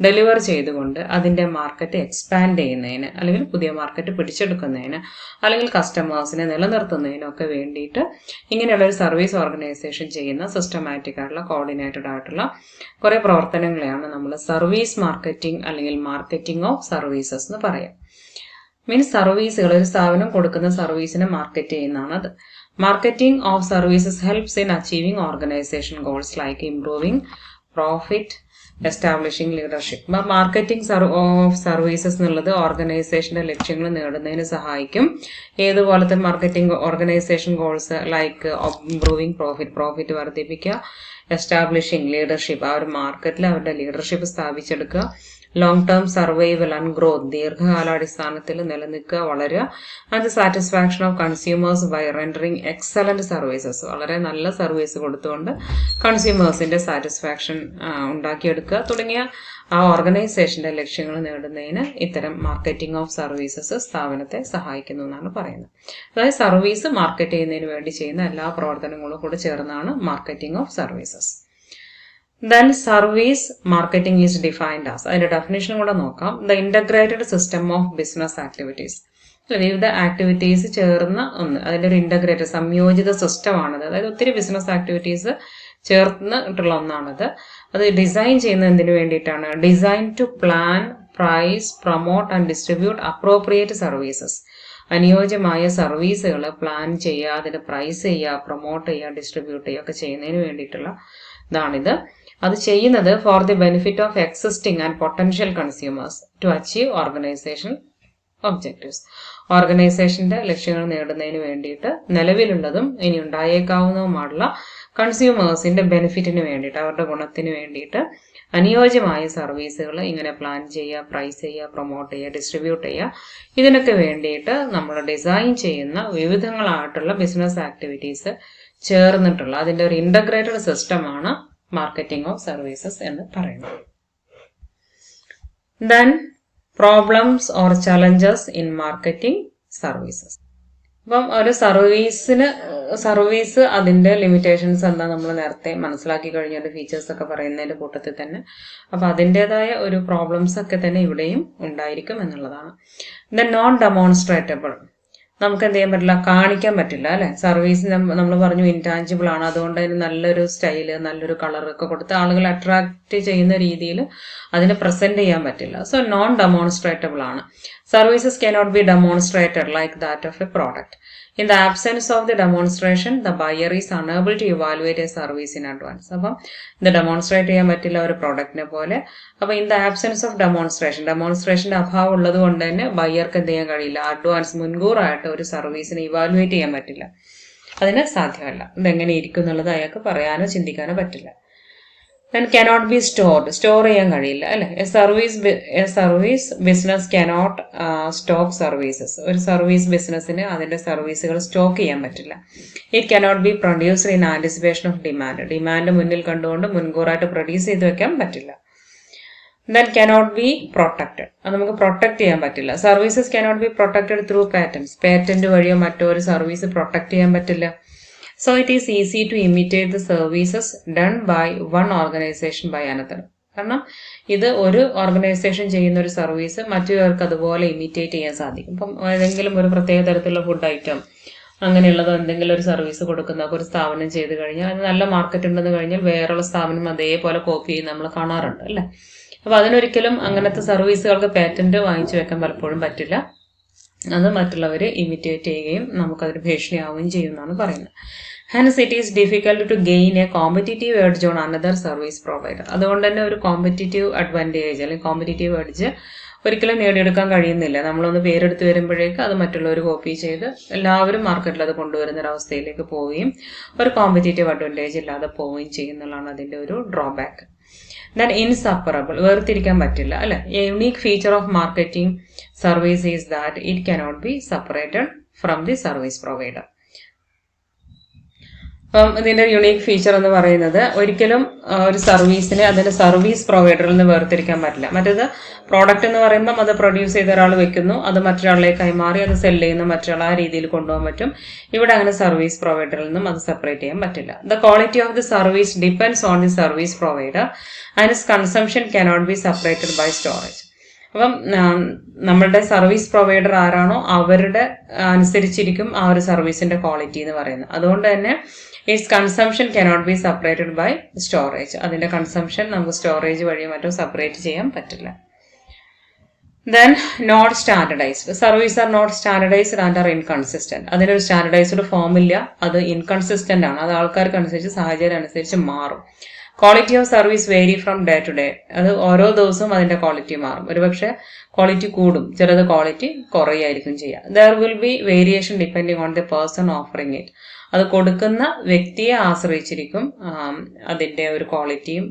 ഡെലിവർ ചെയ്തുകൊണ്ട് അതിന്റെ മാർക്കറ്റ് എക്സ്പാൻഡ് ചെയ്യുന്നതിന്, അല്ലെങ്കിൽ പുതിയ മാർക്കറ്റ് പിടിച്ചെടുക്കുന്നതിന്, അല്ലെങ്കിൽ കസ്റ്റമേഴ്സിനെ നിലനിർത്തുന്നതിനൊക്കെ വേണ്ടിയിട്ട് ഇങ്ങനെയുള്ള ഒരു സർവീസ് ഓർഗനൈസേഷൻ ചെയ്യുന്ന സിസ്റ്റമാറ്റിക് ആയിട്ടുള്ള കോർഡിനേറ്റഡ് ആയിട്ടുള്ള കുറെ പ്രവർത്തനങ്ങളെയാണ് നമ്മൾ സർവീസ് മാർക്കറ്റിംഗ് അല്ലെങ്കിൽ മാർക്കറ്റിംഗ് ഓഫ് സർവീസസ് എന്ന് പറയാം. മീൻസ് സർവീസുകൾ, ഒരു സ്ഥാപനം കൊടുക്കുന്ന സർവീസിനെ മാർക്കറ്റ് ചെയ്യുന്നതാണ് അത്. Marketing of services helps in achieving organization goals like improving profit, establishing leadership. Marketing of services എന്നുള്ളത് ഓർഗനൈസേഷന്റെ ലക്ഷ്യങ്ങൾ നേടുന്നതിന് സഹായിക്കും. ഏതുപോലത്തെ marketing organization goals? Like improving profit വർദ്ധിപ്പിക്കുക, എസ്റ്റാബ്ലിഷിംഗ് ലീഡർഷിപ്പ്, ആ ഒരു മാർക്കറ്റിൽ അവരുടെ ലീഡർഷിപ്പ് സ്ഥാപിച്ചെടുക്കുക, long term survival and growth, ദീർഘകാലാടിസ്ഥാനത്തിൽ നിലനിൽക്കുക, വളരുക, and satisfaction of consumers by rendering excellent services, വളരെ നല്ല സർവീസ് കൊടുത്തുകൊണ്ട് കൺസ്യൂമേഴ്സിന്റെ സാറ്റിസ്ഫാക്ഷൻ ഉണ്ടാക്കിയെടുക്കുക തുടങ്ങിയ ആ ഓർഗനൈസേഷന്റെ ലക്ഷ്യങ്ങൾ നേടുന്നതിന് ഇത്തരം മാർക്കറ്റിംഗ് ഓഫ് സർവീസസ് സ്ഥാപനത്തെ സഹായിക്കുന്നു എന്നാണ് പറയുന്നത്. അതായത് സർവീസ് മാർക്കറ്റ് ചെയ്യുന്നതിന് വേണ്ടി ചെയ്യുന്ന എല്ലാ പ്രവർത്തനങ്ങളും കൂടെ ചേർന്നാണ് marketing of services. Then service marketing is defined as, അതിന്റെ ഡെഫിനേഷൻ കൂടെ നോക്കാം. The integrated system of business activities, വിവിധ ആക്ടിവിറ്റീസ് ചേർന്ന ഒന്ന്, അതിന്റെ ഒരു ഇന്റഗ്രേറ്റഡ് സംയോജിത സിസ്റ്റമാണത്. അതായത് ഒത്തിരി ബിസിനസ് ആക്ടിവിറ്റീസ് ചേർന്നിട്ടുള്ള ഒന്നാണത്. അത് ഡിസൈൻ ചെയ്യുന്നത് എന്തിനു വേണ്ടിയിട്ടാണ്? Design to plan, price, promote and distribute appropriate services. അനുയോജ്യമായ സർവീസുകൾ പ്ലാൻ ചെയ്യുക, അതിന് പ്രൈസ് ചെയ്യുക, പ്രൊമോട്ട് ചെയ്യുക, ഡിസ്ട്രിബ്യൂട്ട് ചെയ്യുക ഒക്കെ ചെയ്യുന്നതിന് വേണ്ടിയിട്ടുള്ള ഇതാണിത്. അത് ചെയ്യുന്നത് for the benefit of existing and potential consumers to achieve organisation objectives. ഓർഗനൈസേഷന്റെ ലക്ഷ്യങ്ങൾ നേടുന്നതിന് വേണ്ടിയിട്ട് നിലവിലുള്ളതും ഇനി ഉണ്ടായേക്കാവുന്നതുമായുള്ള കൺസ്യൂമേഴ്സിന്റെ ബെനിഫിറ്റിന് വേണ്ടിയിട്ട്, അവരുടെ ഗുണത്തിന് വേണ്ടിയിട്ട് അനുയോജ്യമായ സർവീസുകൾ ഇങ്ങനെ പ്ലാൻ ചെയ്യുക, പ്രൈസ് ചെയ്യുക, പ്രൊമോട്ട് ചെയ്യുക, ഡിസ്ട്രിബ്യൂട്ട് ചെയ്യുക, ഇതിനൊക്കെ വേണ്ടിയിട്ട് നമ്മൾ ഡിസൈൻ ചെയ്യുന്ന വിവിധങ്ങളായിട്ടുള്ള ബിസിനസ് ആക്ടിവിറ്റീസ് ചേർന്നിട്ടുള്ള അതിന്റെ ഒരു ഇന്റഗ്രേറ്റഡ് സിസ്റ്റമാണ് മാർക്കറ്റിംഗ് ഓഫ് സർവീസസ് എന്ന് പറയുന്നത്. Then problems or challenges in marketing services. അപ്പം ഒരു സർവീസ് അതിന്റെ ലിമിറ്റേഷൻസ് എന്താ നമ്മൾ നേരത്തെ മനസ്സിലാക്കി കഴിഞ്ഞ ഫീച്ചേഴ്സ് ഒക്കെ പറയുന്നതിന്റെ കൂട്ടത്തിൽ തന്നെ. അപ്പൊ അതിൻ്റെതായ ഒരു പ്രോബ്ലംസ് ഒക്കെ തന്നെ ഇവിടെയും ഉണ്ടായിരിക്കും എന്നുള്ളതാണ്. ദെൻ നോൺ ഡെമോൺസ്ട്രേറ്റബിൾ, നമുക്ക് എന്ത് ചെയ്യാൻ പറ്റില്ല, കാണിക്കാൻ പറ്റില്ല അല്ലെ. സർവീസ് നമ്മൾ പറഞ്ഞു ഇൻടാഞ്ചിബിൾ ആണ്, അതുകൊണ്ട് അതിന് നല്ലൊരു സ്റ്റൈല്, നല്ലൊരു കളറൊക്കെ കൊടുത്ത് ആളുകൾ അട്രാക്ട് ചെയ്യുന്ന രീതിയിൽ അതിനെ പ്രസന്റ് ചെയ്യാൻ പറ്റില്ല. സോ നോൺ ഡെമോൺസ്ട്രേറ്റബിൾ ആണ്. Services cannot B demonstrated like that of A product. In the absence of the demonstration, the buyer is unable to evaluate a service in advance. അപ്പം ഇത് ഡെമോൺസ്ട്രേറ്റ് ചെയ്യാൻ പറ്റില്ല ഒരു പ്രോഡക്റ്റിനെ പോലെ. അപ്പൊ ഇൻ ദ ആബ്സെൻസ് ഓഫ് ഡെമോൺസ്ട്രേഷന്റെ അഭാവം ഉള്ളത് കൊണ്ട് തന്നെ ബയ്യർക്ക് എന്ത് ചെയ്യാൻ കഴിയില്ല, അഡ്വാൻസ് മുൻകൂറായിട്ട് ഒരു സർവീസിനെ ഇവാലുവേറ്റ് ചെയ്യാൻ പറ്റില്ല. അതിന് സാധ്യമല്ല. ഇതെങ്ങനെ ഇരിക്കും എന്നുള്ളത് അയാൾക്ക് പറയാനോ ചിന്തിക്കാനോ പറ്റില്ല. then cannot be stored, store ചെയ്യാൻ കഴിയില്ല അല്ലെ. A service business cannot stock services. ഒരു സർവീസ് ബിസിനസ്സിന് അതിന്റെ സർവീസുകൾ സ്റ്റോക്ക് ചെയ്യാൻ പറ്റില്ല. It cannot be produced in anticipation of demand മുന്നിൽ കണ്ടുകൊണ്ട് മുൻകൂറായിട്ട് പ്രൊഡ്യൂസ് ചെയ്ത് വെക്കാൻ പറ്റില്ല. then cannot be protected, അത് നമുക്ക് പ്രൊട്ടക്ട് ചെയ്യാൻ പറ്റില്ല. Services cannot be protected through patents, patent വഴിയോ മറ്റോ ഒരു സർവീസ് പ്രൊട്ടക്ട് ചെയ്യാൻ പറ്റില്ല. So it is easy to imitate the services done by one organization by another. കാരണം ഇത് ഒരു ഓർഗനൈസേഷൻ ചെയ്യുന്ന ഒരു സർവീസ് മറ്റൊരാൾക്ക് അതുപോലെ ഇമിറ്റേറ്റ് ചെയ്യാൻ സാധിക്കും. ഇപ്പം ഏതെങ്കിലും ഒരു പ്രത്യേക തരത്തിലുള്ള ഫുഡ് ഐറ്റം അങ്ങനെയുള്ളതോ എന്തെങ്കിലും ഒരു സർവീസ് കൊടുക്കുന്ന ഒരു സ്ഥാപനം ചെയ്ത് കഴിഞ്ഞാൽ അത് നല്ല മാർക്കറ്റ് ഉണ്ടെന്ന് കഴിഞ്ഞാൽ വേറെയുള്ള സ്ഥാപനം അതേപോലെ കോപ്പി ചെയ്ത് നമ്മൾ കാണാറുണ്ട് അല്ലേ. അപ്പൊ അതിനൊരിക്കലും അങ്ങനത്തെ സർവീസുകൾക്ക് പാറ്റന്റ് വാങ്ങിച്ചു വെക്കാൻ പലപ്പോഴും പറ്റില്ല. അത് മറ്റുള്ളവർ ഇമിറ്റേറ്റ് ചെയ്യുകയും നമുക്കതൊരു ഭീഷണിയാവുകയും ചെയ്യുമെന്നാണ് പറയുന്നത്. Hence it is difficult to gain a competitive edge on another service provider. അതുകൊണ്ട് തന്നെ ഒരു കോമ്പറ്റീറ്റീവ് അഡ്വാൻറ്റേജ് അല്ലെങ്കിൽ കോമ്പറ്റീറ്റീവ് എഡ്ജ് ഒരിക്കലും നേടിയെടുക്കാൻ കഴിയുന്നില്ല. നമ്മളൊന്ന് പേരെടുത്ത് വരുമ്പോഴേക്ക് അത് മറ്റുള്ളവർ കോപ്പി ചെയ്ത് എല്ലാവരും മാർക്കറ്റിൽ അത് കൊണ്ടുവരുന്ന ഒരവസ്ഥയിലേക്ക് പോവുകയും ഒരു കോമ്പറ്റീറ്റീവ് അഡ്വാൻറ്റേജ് ഇല്ലാതെ പോവുകയും ചെയ്യുന്നതാണ് അതിന്റെ ഒരു ഡ്രോബാക്ക്. ദെൻ ഇൻസപ്പറബിൾ, വേർതിരിക്കാൻ പറ്റില്ല അല്ലെ. A unique feature of marketing service is that it cannot be separated from the service provider. അപ്പം ഇതിന്റെ യുണീക്ക് ഫീച്ചർ എന്ന് പറയുന്നത് ഒരിക്കലും ഒരു സർവീസിനെ അതിന്റെ സർവീസ് പ്രൊവൈഡറിൽ നിന്ന് വേർതിരിക്കാൻ പറ്റില്ല. മറ്റേത് പ്രോഡക്റ്റ് എന്ന് പറയുമ്പം അത് പ്രൊഡ്യൂസ് ചെയ്ത ഒരാൾ വെക്കുന്നു, അത് മറ്റൊരാളിലേക്ക് കൈമാറി അത് സെല് ചെയ്യുന്ന മറ്റൊരാൾ ആ രീതിയിൽ കൊണ്ടുപോകാൻ പറ്റും. ഇവിടെ അങ്ങനെ സർവീസ് പ്രൊവൈഡറിൽ നിന്നും അത് സെപ്പറേറ്റ് ചെയ്യാൻ പറ്റില്ല. The quality of the service depends on the service provider and its consumption cannot be separated by storage. അപ്പം നമ്മളുടെ സർവീസ് പ്രൊവൈഡർ ആരാണോ അവരുടെ അനുസരിച്ചിരിക്കും ആ ഒരു സർവീസിന്റെ ക്വാളിറ്റി എന്ന് പറയുന്നത്. അതുകൊണ്ട് തന്നെ its consumption cannot be separated by storage. അതിന്റെ കൺസംഷൻ നമുക്ക് സ്റ്റോറേജ് വഴിയോ മറ്റോ സെപ്പറേറ്റ് ചെയ്യാൻ പറ്റില്ല. Then not standardised service are not standardised and are inconsistent. അതിനൊരു സ്റ്റാൻഡർഡൈസ്ഡ് ഫോം ഇല്ല, അത് ഇൻകൺസിസ്റ്റന്റ് ആണ്, അത് ആൾക്കാർക്ക് അനുസരിച്ച് സാഹചര്യം അനുസരിച്ച് മാറും. Quality of service vary from day to day. അത് ഓരോ ദിവസവും അതിന്റെ ക്വാളിറ്റി മാറും. ഒരുപക്ഷെ ക്വാളിറ്റി കൂടും, ചിലത് ക്വാളിറ്റി കുറയായിരിക്കും ചെയ്യുക. There will be variation depending on the person offering it. അത് കൊടുക്കുന്ന വ്യക്തിയെ ആശ്രയിച്ചിരിക്കും അതിന്റെ ഒരു ക്വാളിറ്റിയും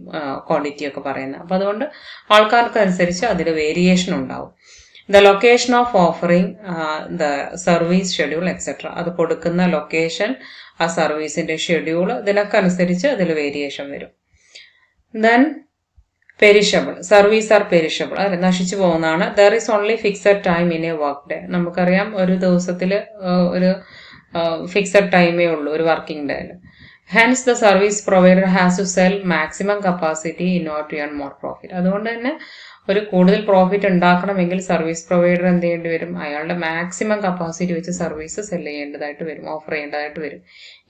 ക്വാണ്ടിറ്റിയും ഒക്കെ പറയുന്നത്. അപ്പൊ അതുകൊണ്ട് ആൾക്കാർക്ക് അനുസരിച്ച് അതിൽ വേരിയേഷൻ ഉണ്ടാവും. The location of offering the service schedule etcetera. അത് കൊടുക്കുന്ന ലൊക്കേഷൻ, ആ സർവീസിന്റെ ഷെഡ്യൂൾ, ഇതിനൊക്കെ അനുസരിച്ച് അതിൽ വേരിയേഷൻ വരും. Then perishable service are perishable, അല്ലെ നശിച്ചു പോകുന്നതാണ്. There is only fixed time in a work day. നമുക്കറിയാം ഒരു ദിവസത്തിൽ ഒരു ഫിക്സഡ് ടൈമേ ഉള്ളൂ ഒരു വർക്കിംഗ് ഡേയിൽ. Hence the service provider has to sell maximum capacity in order to earn more profit. അതുകൊണ്ട് തന്നെ ഒരു കൂടുതൽ പ്രോഫിറ്റ് ഉണ്ടാക്കണമെങ്കിൽ സർവീസ് പ്രൊവൈഡർ എന്ത് ചെയ്യേണ്ടി വരും, അയാളുടെ മാക്സിമം കപ്പാസിറ്റി വെച്ച് സർവീസ് സെൽ ചെയ്യേണ്ടതായിട്ട് വരും, ഓഫർ ചെയ്യേണ്ടതായിട്ട് വരും.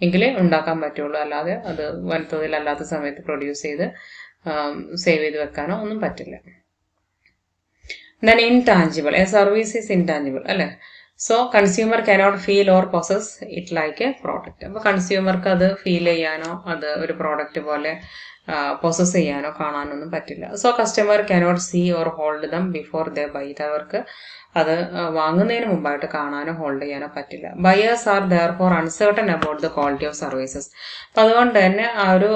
എങ്കിലേ ഉണ്ടാക്കാൻ പറ്റുള്ളൂ. അല്ലാതെ അത് വൻതോതിൽ അല്ലാത്ത സമയത്ത് പ്രൊഡ്യൂസ് ചെയ്ത് സേവ് ചെയ്ത് വെക്കാനോ ഒന്നും പറ്റില്ല. Then intangible, a service is intangible, അല്ലെ. So consumer cannot feel or possess it like a product. അപ്പൊ കൺസ്യൂമർക്ക് അത് ഫീൽ ചെയ്യാനോ അത് ഒരു പ്രോഡക്റ്റ് പോലെ പൊസസ് ചെയ്യാനോ കാണാനൊന്നും പറ്റില്ല. So customer cannot see or hold them before the buy. അവർക്ക് അത് വാങ്ങുന്നതിന് മുമ്പായിട്ട് കാണാനോ ഹോൾഡ് ചെയ്യാനോ പറ്റില്ല. Buyers are there for uncertain about the quality of services. അപ്പൊ അതുകൊണ്ട് തന്നെ ആ ഒരു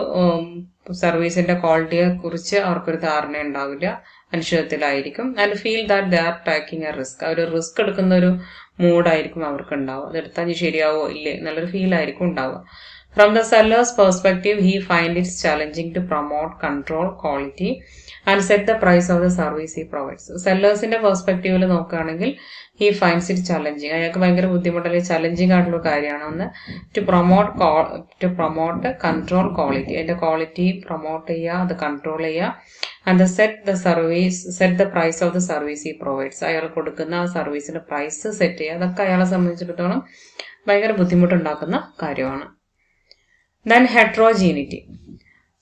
സർവീസിന്റെ ക്വാളിറ്റിയെ കുറിച്ച് അവർക്കൊരു ധാരണ ഉണ്ടാവില്ല, അനിശ്ചിതത്തിലായിരിക്കും. And feel that they are taking a risk. ഒരു റിസ്ക് എടുക്കുന്ന ഒരു മൂഡായിരിക്കും അവർക്ക് ഉണ്ടാവുക. അതെടുത്താൽ ശരിയാവോ ഇല്ലേ എന്നുള്ളൊരു ഫീൽ ആയിരിക്കും ഉണ്ടാവുക. From the seller's perspective, he finds it challenging to promote, control quality and set the price of the service he provides. സെല്ലേഴ്സിന്റെ പെർസ്പെക്റ്റീവിൽ നോക്കുകയാണെങ്കിൽ he finds it challenging. അയാൾക്ക് ഭയങ്കര ബുദ്ധിമുട്ടല്ലേ, ചലഞ്ചിങ് ആയിട്ടുള്ള കാര്യമാണ്. ഒന്ന് ടു പ്രൊമോട്ട് കൺട്രോൾ ക്വാളിറ്റി, അതിന്റെ ക്വാളിറ്റി പ്രൊമോട്ട് ചെയ്യുക, അത് കൺട്രോൾ ചെയ്യുക. And set the price of the service he provides. അയാൾ കൊടുക്കുന്ന ആ സർവീസിന്റെ പ്രൈസ് സെറ്റ് ചെയ്യുക. അതൊക്കെ അയാളെ സംബന്ധിച്ചിടത്തോളം ഭയങ്കര ബുദ്ധിമുട്ടുണ്ടാക്കുന്ന കാര്യമാണ്. Then heterogeneity.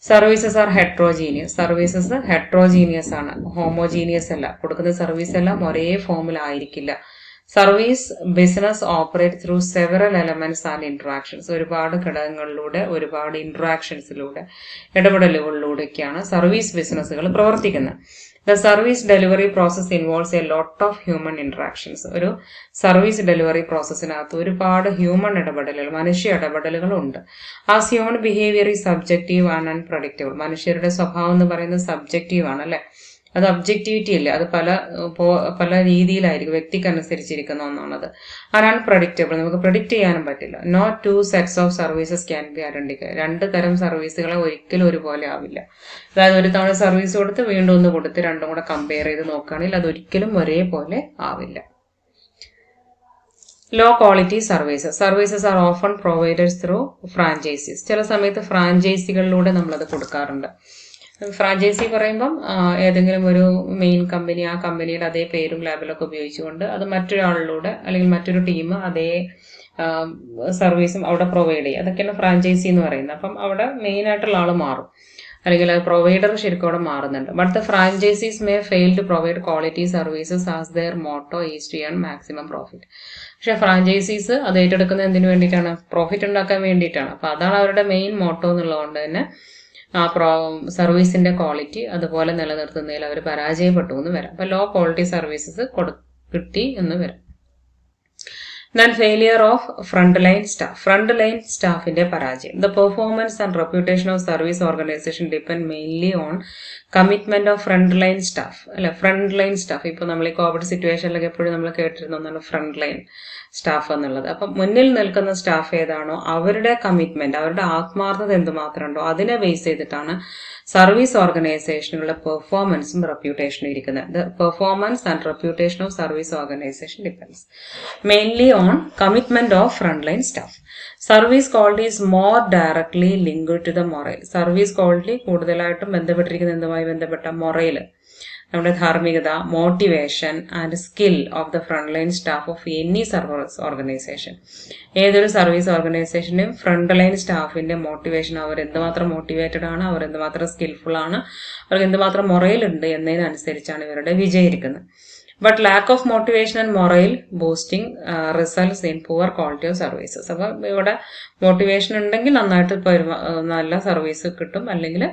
Services are heterogeneous. Services heterogeneous ആണ്, ഹോമോജീനിയസ് അല്ല. കൊടുക്കുന്ന സർവീസ് എല്ലാം ഒരേ ഫോമിലായിരിക്കില്ല. Service business operate through several elements and interactions. ഒരുപാട് ഘടകങ്ങളിലൂടെ, ഒരുപാട് ഇന്ററാക്ഷൻസിലൂടെ, ഇടപെടലുകളിലൂടെയൊക്കെയാണ് സർവീസ് ബിസിനസ്സുകൾ പ്രവർത്തിക്കുന്നത്. The service delivery process involves a lot of human interactions. ഒരു സർവീസ് ഡെലിവറി പ്രോസസ്സിനകത്ത് ഒരുപാട് ഹ്യൂമൻ ഇടപെടലുകൾ, മനുഷ്യ ഇടപെടലുകൾ ഉണ്ട്. ആസ് ഹ്യൂമൻ ബിഹേവിയർ ഈ സബ്ജക്റ്റീവ് ആൻഡ് അൺപ്രഡിക്റ്റബിൾ. മനുഷ്യരുടെ സ്വഭാവം എന്ന് പറയുന്നത് സബ്ജക്റ്റീവ് ആണ്, അല്ലെ. അത് ഒബ്ജക്റ്റിവിറ്റി അല്ലേ, അത് പല രീതിയിലായിരിക്കും, വ്യക്തിക്കനുസരിച്ചിരിക്കുന്ന ഒന്നാണത്. അത് അൺപ്രഡിക്റ്റബിൾ, നമുക്ക് പ്രെഡിക്റ്റ് ചെയ്യാനും പറ്റില്ല. No two sets of services can be identified. രണ്ട് തരം സർവീസുകളെ ഒരിക്കലും ഒരുപോലെ ആവില്ല. അതായത് ഒരു തവണ സർവീസ് കൊടുത്ത് വീണ്ടും ഒന്ന് കൊടുത്ത് രണ്ടും കൂടെ കമ്പയർ ചെയ്ത് നോക്കുകയാണെങ്കിൽ അതൊരിക്കലും ഒരേപോലെ ആവില്ല. Low quality services. Services are often provided through franchisees. ചില സമയത്ത് ഫ്രാഞ്ചൈസികളിലൂടെ നമ്മളത് കൊടുക്കാറുണ്ട്. ഫ്രാഞ്ചൈസി പറയുമ്പം ഏതെങ്കിലും ഒരു മെയിൻ കമ്പനി, ആ കമ്പനിയുടെ അതേ പേരും ലാബിലൊക്കെ ഉപയോഗിച്ചുകൊണ്ട് അത് മറ്റൊരാളിലൂടെ അല്ലെങ്കിൽ മറ്റൊരു ടീം അതേ സർവീസും അവിടെ പ്രൊവൈഡ് ചെയ്യുക. അതൊക്കെയാണ് ഫ്രാഞ്ചൈസി എന്ന് പറയുന്നത്. അപ്പം അവിടെ മെയിൻ ആയിട്ടുള്ള ആൾ മാറും, അല്ലെങ്കിൽ പ്രൊവൈഡർ ശരിക്കും അവിടെ മാറുന്നുണ്ട്. But the franchisees may fail to provide quality services as their motto is to earn maximum profit. പക്ഷെ ഫ്രാഞ്ചൈസീസ് അത് ഏറ്റെടുക്കുന്നത് എന്തിനു വേണ്ടിയിട്ടാണ്? പ്രോഫിറ്റ് ഉണ്ടാക്കാൻ വേണ്ടിയിട്ടാണ്. അപ്പൊ അതാണ് അവരുടെ മെയിൻ മോട്ടോ എന്നുള്ളതുകൊണ്ട് തന്നെ ആ സർവീസിന്റെ ക്വാളിറ്റി അതുപോലെ നിലനിർത്തുന്നതിൽ അവർ പരാജയപ്പെട്ടു എന്ന് വരാം. അപ്പൊ ലോ ക്വാളിറ്റി സർവീസസ് കിട്ടി എന്ന് വരാം. Then failure of frontline staff. Frontline staffന്റെ പരാജയം. The performance and reputation of service organization depend mainly on commitment of frontline staff. അല്ലെ, frontline staff. ഇപ്പൊ നമ്മൾ ഈ കോവിഡ് സിറ്റുവേഷനിലൊക്കെ എപ്പോഴും നമ്മൾ കേട്ടിരുന്ന ഒന്നാണ് ഫ്രണ്ട് ലൈൻ സ്റ്റാഫ് എന്നുള്ളത്. അപ്പം മുന്നിൽ നിൽക്കുന്ന സ്റ്റാഫ് ഏതാണോ അവരുടെ കമ്മിറ്റ്മെന്റ്, അവരുടെ ആത്മാർത്ഥത എന്തുമാത്രമുണ്ടോ അതിനെ ബേസ് ചെയ്തിട്ടാണ് സർവീസ് ഓർഗനൈസേഷനുകളുടെ പെർഫോമൻസും റെപ്യൂട്ടേഷനും ഇരിക്കുന്നത്. The performance and reputation of service organisation depends mainly on commitment of front line staff. Service quality is more directly linked to the morale. Service quality കൂടുതലായിട്ടും ബന്ധപ്പെട്ടിരിക്കുന്ന എന്തുമായി ബന്ധപ്പെട്ട മൊറൈൽ, നമ്മുടെ ധാർമ്മികത, motivation and skill of the front line staff of any service organisation. ഏതൊരു service ഓർഗനൈസേഷൻ്റെയും front line സ്റ്റാഫിന്റെ motivation, അവർ എന്തുമാത്രം മോട്ടിവേറ്റഡ് ആണ്, അവർ എന്തുമാത്രം സ്കിൽഫുൾ ആണ്, അവർക്ക് എന്തുമാത്രം മൊറൈലുണ്ട് എന്നതിനനുസരിച്ചാണ് ഇവരുടെ വിജയം ഇരിക്കുന്നത്. But lack of motivation and morale boosting results in poor quality of services. അപ്പം ഇവിടെ മോട്ടിവേഷൻ ഉണ്ടെങ്കിൽ നന്നായിട്ട് നല്ല സർവീസ് കിട്ടും, അല്ലെങ്കിൽ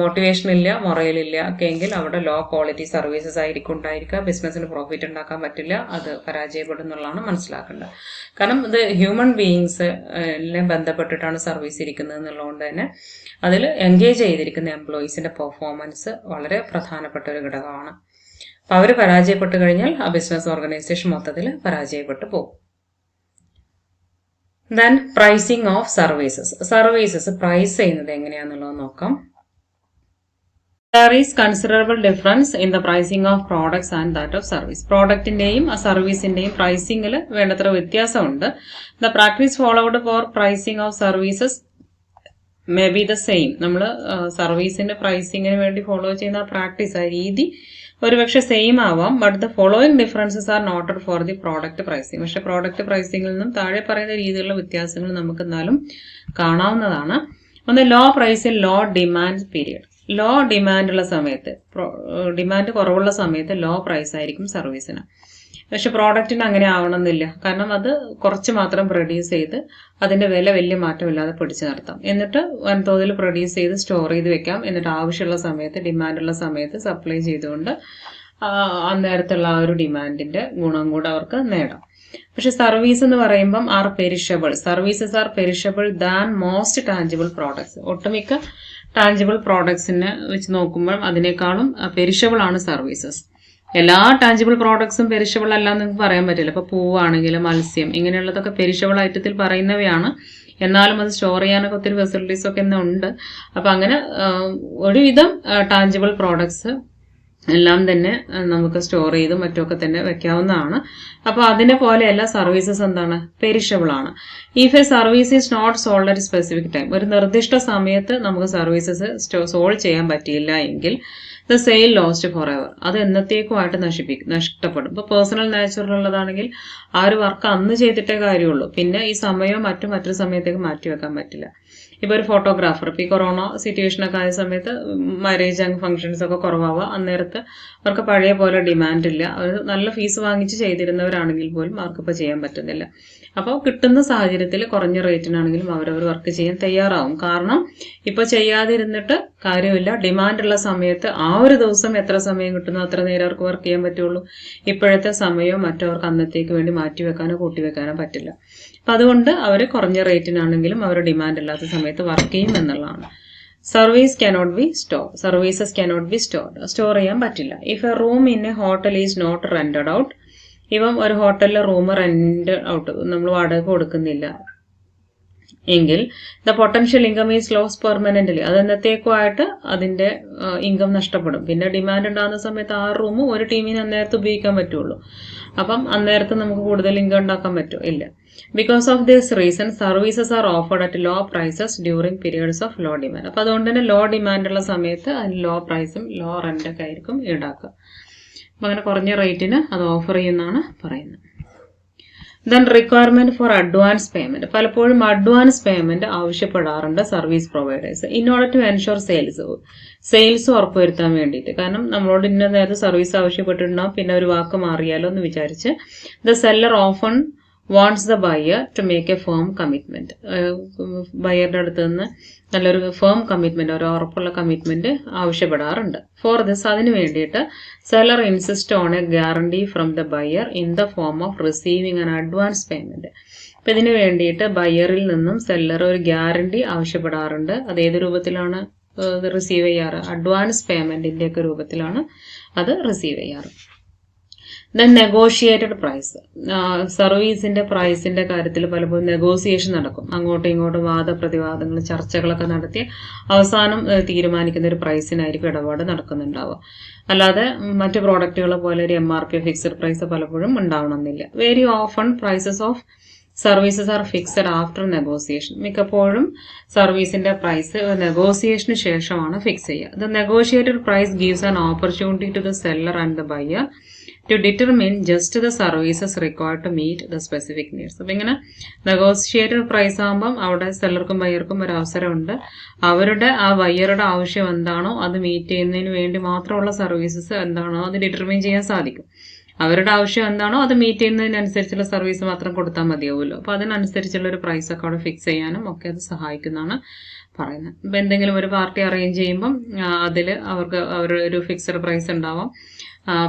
മോട്ടിവേഷൻ ഇല്ല, മൊറൈലില്ല എങ്കിൽ അവിടെ ലോ ക്വാളിറ്റി സർവീസസ് ആയിരിക്കും ഉണ്ടായിരിക്കുക, ബിസിനസ്സിന് പ്രോഫിറ്റ് ഉണ്ടാക്കാൻ പറ്റില്ല, അത് പരാജയപ്പെടും എന്നുള്ളതാണ് മനസ്സിലാക്കേണ്ടത്. കാരണം ഇത് ഹ്യൂമൻ ബീയിങ്സിനെ ബന്ധപ്പെട്ടിട്ടാണ് സർവീസ് ഇരിക്കുന്നത് എന്നുള്ളതുകൊണ്ട് തന്നെ അതിൽ എൻഗേജ് ചെയ്തിരിക്കുന്ന എംപ്ലോയീസിന്റെ പെർഫോമൻസ് വളരെ പ്രധാനപ്പെട്ട ഒരു ഘടകമാണ്. അപ്പം അവർ പരാജയപ്പെട്ടു കഴിഞ്ഞാൽ ആ ബിസിനസ് ഓർഗനൈസേഷൻ മൊത്തത്തിൽ പരാജയപ്പെട്ടു പോകും. Then pricing of services. Services price ചെയ്യുന്നത് എങ്ങനെയാണെന്നുള്ളത് നോക്കാം. There is considerable difference in the pricing of products and that of service. പ്രോഡക്റ്റിന്റെയും സർവീസിന്റെയും പ്രൈസിംഗിൽ വേണ്ടത്ര വ്യത്യാസമുണ്ട്. The practice followed for pricing of services may be the same. നമ്മൾ സർവീസിന്റെ പ്രൈസിങ്ങിന് വേണ്ടി ഫോളോ ചെയ്യുന്ന practice, ആ രീതി ഒരുപക്ഷെ സെയിം ആവാം. But the following differences are noted for the product pricing. പക്ഷെ പ്രോഡക്റ്റ് പ്രൈസിംഗിൽ നിന്നും താഴെ പറയുന്ന രീതിയിലുള്ള വ്യത്യാസങ്ങൾ നമുക്ക് എന്നാലും കാണാവുന്നതാണ്. ഒന്ന്, low price in low demand period. Low ഡിമാൻഡുള്ള സമയത്ത്, ഡിമാൻഡ് കുറവുള്ള സമയത്ത് ലോ പ്രൈസ് ആയിരിക്കും സർവീസിന്. പക്ഷെ പ്രോഡക്റ്റിന് അങ്ങനെ ആവണമെന്നില്ല. കാരണം അത് കുറച്ച് മാത്രം പ്രൊഡ്യൂസ് ചെയ്ത് അതിന്റെ വില വലിയ മാറ്റമില്ലാതെ പിടിച്ചു നിർത്താം. എന്നിട്ട് വൻതോതിൽ പ്രൊഡ്യൂസ് ചെയ്ത് സ്റ്റോർ ചെയ്ത് വെക്കാം. എന്നിട്ട് ആവശ്യമുള്ള സമയത്ത്, ഡിമാൻഡുള്ള സമയത്ത് സപ്ലൈ ചെയ്തുകൊണ്ട് അന്നേരത്തുള്ള ആ ഒരു ഡിമാൻഡിന്റെ ഗുണം കൂടെ അവർക്ക് നേടാം. പക്ഷെ സർവീസ് എന്ന് പറയുമ്പം are perishable. Services are perishable than most tangible products. ഒട്ടുമിക്ക ടാഞ്ചിബിൾ പ്രോഡക്ട്സിനെ വെച്ച് നോക്കുമ്പോൾ അതിനേക്കാളും പെരിഷബിൾ ആണ് സർവീസസ്. എല്ലാ ടാഞ്ചിബിൾ പ്രോഡക്ട്സും പെരിഷബിൾ അല്ല എന്ന് നിങ്ങൾക്ക് പറയാൻ പറ്റില്ല. ഇപ്പൊ പൂവാണെങ്കിലും മത്സ്യം ഇങ്ങനെയുള്ളതൊക്കെ പെരിഷബിൾ ഐറ്റത്തിൽ പറയുന്നവയാണ്. എന്നാലും അത് സ്റ്റോർ ചെയ്യാനൊക്കെ ഒത്തിരി ഫെസിലിറ്റീസ് ഒക്കെ ഇന്ന് ഉണ്ട്. അപ്പൊ അങ്ങനെ ഒരുവിധം ടാഞ്ചിബിൾ പ്രോഡക്ട്സ് എല്ലാം തന്നെ നമുക്ക് സ്റ്റോർ ചെയ്തും മറ്റുമൊക്കെ തന്നെ വെക്കാവുന്നതാണ്. അപ്പൊ അതിനെ പോലെയല്ല സർവീസസ് എന്താണ്, പെരിഷബിൾ ആണ്. If a service is not sold at specific time, ഒരു നിർദ്ദിഷ്ട സമയത്ത് നമുക്ക് സർവീസസ് സോൾവ് ചെയ്യാൻ പറ്റിയില്ല എങ്കിൽ the sale lost forever, അത് എന്നത്തേക്കുമായിട്ട് നഷ്ടപ്പെടും. ഇപ്പൊ പേഴ്സണൽ നാച്ചുറലുള്ളതാണെങ്കിൽ ആ ഒരു വർക്ക് അന്ന് ചെയ്തിട്ടേ കാര്യമുള്ളൂ. പിന്നെ ഈ സമയവും മറ്റൊരു സമയത്തേക്ക് മാറ്റിവെക്കാൻ പറ്റില്ല. ഇപ്പൊ ഒരു ഫോട്ടോഗ്രാഫർ, ഇപ്പൊ ഈ കൊറോണ സിറ്റുവേഷനൊക്കെ ആയ സമയത്ത് മാരേജ് ആൻഡ് ഫംഗ്ഷൻസ് ഒക്കെ കുറവാവുക, അന്നേരത്ത് അവർക്ക് പഴയ പോലെ ഡിമാൻഡ് ഇല്ല. അവർ നല്ല ഫീസ് വാങ്ങിച്ച് ചെയ്തിരുന്നവരാണെങ്കിൽ പോലും അവർക്കിപ്പോൾ ചെയ്യാൻ പറ്റുന്നില്ല. അപ്പോൾ കിട്ടുന്ന സാഹചര്യത്തിൽ കുറഞ്ഞ റേറ്റിനാണെങ്കിലും അവരവർ വർക്ക് ചെയ്യാൻ തയ്യാറാവും. കാരണം ഇപ്പൊ ചെയ്യാതിരുന്നിട്ട് കാര്യമില്ല. ഡിമാൻഡുള്ള സമയത്ത് ആ ഒരു ദിവസം എത്ര സമയം കിട്ടുന്നു അത്ര നേരം അവർക്ക് വർക്ക് ചെയ്യാൻ പറ്റുള്ളൂ. ഇപ്പോഴത്തെ സമയവും മറ്റവർക്ക് അന്നത്തേക്ക് വേണ്ടി മാറ്റിവെക്കാനോ കൂട്ടിവെക്കാനോ പറ്റില്ല. അപ്പൊ അതുകൊണ്ട് അവർ കുറഞ്ഞ റേറ്റിനാണെങ്കിലും അവർ ഡിമാൻഡ് ഇല്ലാത്ത സമയത്ത് വർക്ക് ചെയ്യും എന്നുള്ളതാണ്. Service cannot be store. Services cannot be stored. Store ചെയ്യാൻ പറ്റില്ല. If a room in a hotel is not rented out, ഇപ്പം ഒരു ഹോട്ടലിലെ റൂം റെന്റ് ഔട്ട്, നമ്മൾ വാടക കൊടുക്കുന്നില്ല എങ്കിൽ the potential income is loss permanently, അത് എന്നത്തേക്കുമായിട്ട് അതിന്റെ ഇൻകം നഷ്ടപ്പെടും. പിന്നെ ഡിമാൻഡ് ഉണ്ടാകുന്ന സമയത്ത് ആ റൂം ഒരു ടീമിന് അന്നേരത്ത് ഉപയോഗിക്കാൻ പറ്റുള്ളൂ. അപ്പം അന്നേരത്ത് നമുക്ക് കൂടുതൽ ഇൻകം ഉണ്ടാക്കാൻ പറ്റുമോ? ഇല്ല. Because of this reason services are offered at low prices during periods of low demand. അപ്പൊ അതുകൊണ്ട് തന്നെ ലോ ഡിമാൻഡുള്ള സമയത്ത് അതിന് ലോ പ്രൈസും ലോ റെന്റൊക്കെ ആയിരിക്കും ഈടാക്കുക. അപ്പൊ അങ്ങനെ കുറഞ്ഞ റേറ്റിന് അത് ഓഫർ ചെയ്യുന്നതാണ് പറയുന്നത്. Then requirement for advance payment. പലപ്പോഴും അഡ്വാൻസ് പേയ്മെന്റ് ആവശ്യപ്പെടാറുണ്ട് service providers in order to ensure sales ഉറപ്പുവരുത്താൻ വേണ്ടിയിട്ട്. കാരണം നമ്മളോട് ഇന്ന നേരത്തെ സർവീസ് ആവശ്യപ്പെട്ടിട്ടുണ്ടാവും, പിന്നെ ഒരു വാക്ക് മാറിയാലോ എന്ന് വിചാരിച്ച് the seller often wants the buyer to make a firm commitment. ബയറുടെ അടുത്ത് നിന്ന് നല്ലൊരു ഫേം കമ്മിറ്റ്മെന്റ്, ഒരു ഉറപ്പുള്ള കമ്മിറ്റ്മെന്റ് ആവശ്യപ്പെടാറുണ്ട്. ഫോർ ദിസ്, അതിന് വേണ്ടിയിട്ട് seller insist on A guarantee from the buyer in the form of receiving an advance payment. അപ്പൊ ഇതിനു വേണ്ടിയിട്ട് ബയറിൽ നിന്നും സെല്ലർ ഒരു ഗ്യാരണ്ടി ആവശ്യപ്പെടാറുണ്ട്. അത് ഏത് രൂപത്തിലാണ് റിസീവ് ചെയ്യാറ്? അഡ്വാൻസ് പേയ്മെന്റിന്റെ ഒക്കെ രൂപത്തിലാണ് അത് റിസീവ് ചെയ്യാറ്. Then negotiated price. സർവീസിന്റെ പ്രൈസിന്റെ കാര്യത്തിൽ പലപ്പോഴും നെഗോസിയേഷൻ നടക്കും. അങ്ങോട്ടും ഇങ്ങോട്ടും വാദപ്രതിവാദങ്ങൾ, ചർച്ചകളൊക്കെ നടത്തി അവസാനം തീരുമാനിക്കുന്ന ഒരു പ്രൈസിനായിരിക്കും ഇടപാട് നടക്കുന്നുണ്ടാവുക. അല്ലാതെ മറ്റ് പ്രോഡക്റ്റുകൾ പോലെ ഒരു MRP ഫിക്സഡ് പ്രൈസ് പലപ്പോഴും ഉണ്ടാവണമെന്നില്ല. Very often prices of services are fixed after negotiation. മിക്കപ്പോഴും സർവീസിന്റെ പ്രൈസ് നെഗോസിയേഷന് ശേഷമാണ് ഫിക്സ് ചെയ്യുക. The negotiated price gives an opportunity to the seller and the buyer to determine just the services required to meet the specific needs. അപ്പം ഇങ്ങനെ negotiated price ആകുമ്പം അവിടെ സെല്ലർക്കും ബയ്യർക്കും ഒരു അവസരമുണ്ട്. അവരുടെ ആ ബയ്യറുടെ ആവശ്യം എന്താണോ അത് മീറ്റ് ചെയ്യുന്നതിന് വേണ്ടി മാത്രമുള്ള സർവീസസ് എന്താണോ അത് ഡിറ്റർമിൻ ചെയ്യാൻ സാധിക്കും. അവരുടെ ആവശ്യം എന്താണോ അത് മീറ്റ് ചെയ്യുന്നതിനനുസരിച്ചുള്ള സർവീസ് മാത്രം കൊടുത്താൽ മതിയാവുമല്ലോ. അപ്പോൾ അതിനനുസരിച്ചുള്ള ഒരു പ്രൈസ് ഒക്കെ അവിടെ ഫിക്സ് ചെയ്യാനും ഒക്കെ അത് സഹായിക്കുന്നതാണ് പറയുന്നത്. ഇപ്പം എന്തെങ്കിലും ഒരു പാർട്ടി അറേഞ്ച് ചെയ്യുമ്പം അതിൽ അവർക്ക് ഒരു ഫിക്സഡ് പ്രൈസ് ഉണ്ടാവാം.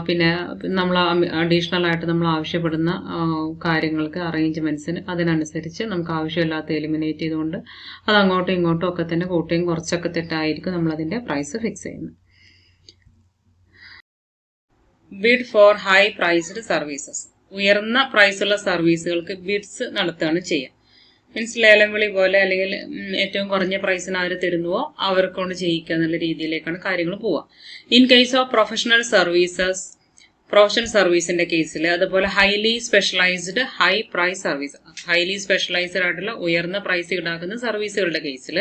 പിന്നെ നമ്മൾ അഡീഷണൽ ആയിട്ട് നമ്മൾ ആവശ്യപ്പെടുന്ന കാര്യങ്ങൾക്ക് അറേഞ്ച്മെന്റ്സിന് അതിനനുസരിച്ച് നമുക്ക് ആവശ്യമില്ലാത്ത എലിമിനേറ്റ് ചെയ്തുകൊണ്ട് അത് അങ്ങോട്ടും ഇങ്ങോട്ടും ഒക്കെ തന്നെ കൂട്ടിയും കുറച്ചൊക്കെ തെറ്റായിരിക്കും നമ്മളതിന്റെ പ്രൈസ് ഫിക്സ് ചെയ്യുന്നത്. Bid for high priced services. ഉയർന്ന പ്രൈസുള്ള സർവീസുകൾക്ക് ബിഡ്സ് നടത്തുകയാണ് ചെയ്യുക. മീൻസ് ലേലം വിളി പോലെ, അല്ലെങ്കിൽ ഏറ്റവും കുറഞ്ഞ പ്രൈസിന് ആര് തരുന്നുവോ അവരെ കൊണ്ട് ചെയ്യിക്കുക എന്നുള്ള രീതിയിലേക്കാണ് കാര്യങ്ങൾ പോവുക. ഇൻ കേസ് ഓഫ് പ്രൊഫഷണൽ സർവീസിന്റെ കേസിൽ, അതുപോലെ highly specialised high price service, highly specialised ആയിട്ടുള്ള ഉയർന്ന പ്രൈസ് ഈടാക്കുന്ന സർവീസുകളുടെ കേസിൽ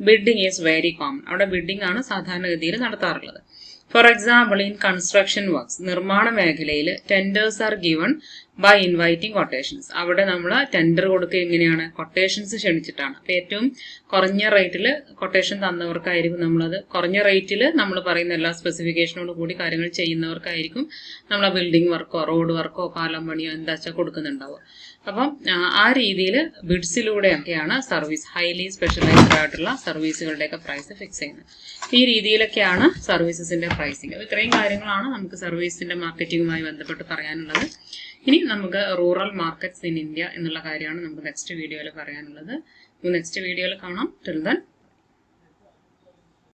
ബിഡിങ് ഈസ് വെരി കോമൺ. അവിടെ ബിഡിംഗ് ആണ് സാധാരണഗതിയിൽ നടത്താറുള്ളത്. For example, in construction works, നിർമ്മാണ മേഖലയിൽ tenders are given by inviting quotations. അവിടെ നമ്മൾ ടെൻഡർ കൊടുക്കുക എങ്ങനെയാണ്? കൊട്ടേഷൻസ് ക്ഷണിച്ചിട്ടാണ്. അപ്പൊ ഏറ്റവും കുറഞ്ഞ റേറ്റിൽ കൊട്ടേഷൻ തന്നവർക്കായിരിക്കും നമ്മളത്, കുറഞ്ഞ റേറ്റിൽ നമ്മൾ പറയുന്ന എല്ലാ സ്പെസിഫിക്കേഷനോട് കൂടി കാര്യങ്ങൾ ചെയ്യുന്നവർക്കായിരിക്കും നമ്മൾ ആ ബിൽഡിംഗ് വർക്കോ റോഡ് വർക്കോ പാലം പണിയോ എന്താ വെച്ചാൽ കൊടുക്കുന്നുണ്ടാവുക. അപ്പം ആ രീതിയിൽ ബിഡ്സിലൂടെയൊക്കെയാണ് സർവീസ്, ഹൈലി സ്പെഷ്യലൈസ്ഡ് ആയിട്ടുള്ള സർവീസുകളുടെയൊക്കെ പ്രൈസ് ഫിക്സ് ചെയ്യുന്നത്. ഈ രീതിയിലൊക്കെയാണ് സർവീസസിന്റെ പ്രൈസിങ്. ഇത്രയും കാര്യങ്ങളാണ് നമുക്ക് സർവീസിന്റെ മാർക്കറ്റിംഗുമായി ബന്ധപ്പെട്ട് പറയാനുള്ളത്. ഇനി നമുക്ക് റൂറൽ മാർക്കറ്റ്സ് ഇൻ ഇന്ത്യ എന്നുള്ള കാര്യമാണ് നമുക്ക് നെക്സ്റ്റ് വീഡിയോയിൽ പറയാനുള്ളത്. നെക്സ്റ്റ് വീഡിയോയിൽ കാണാം. Till then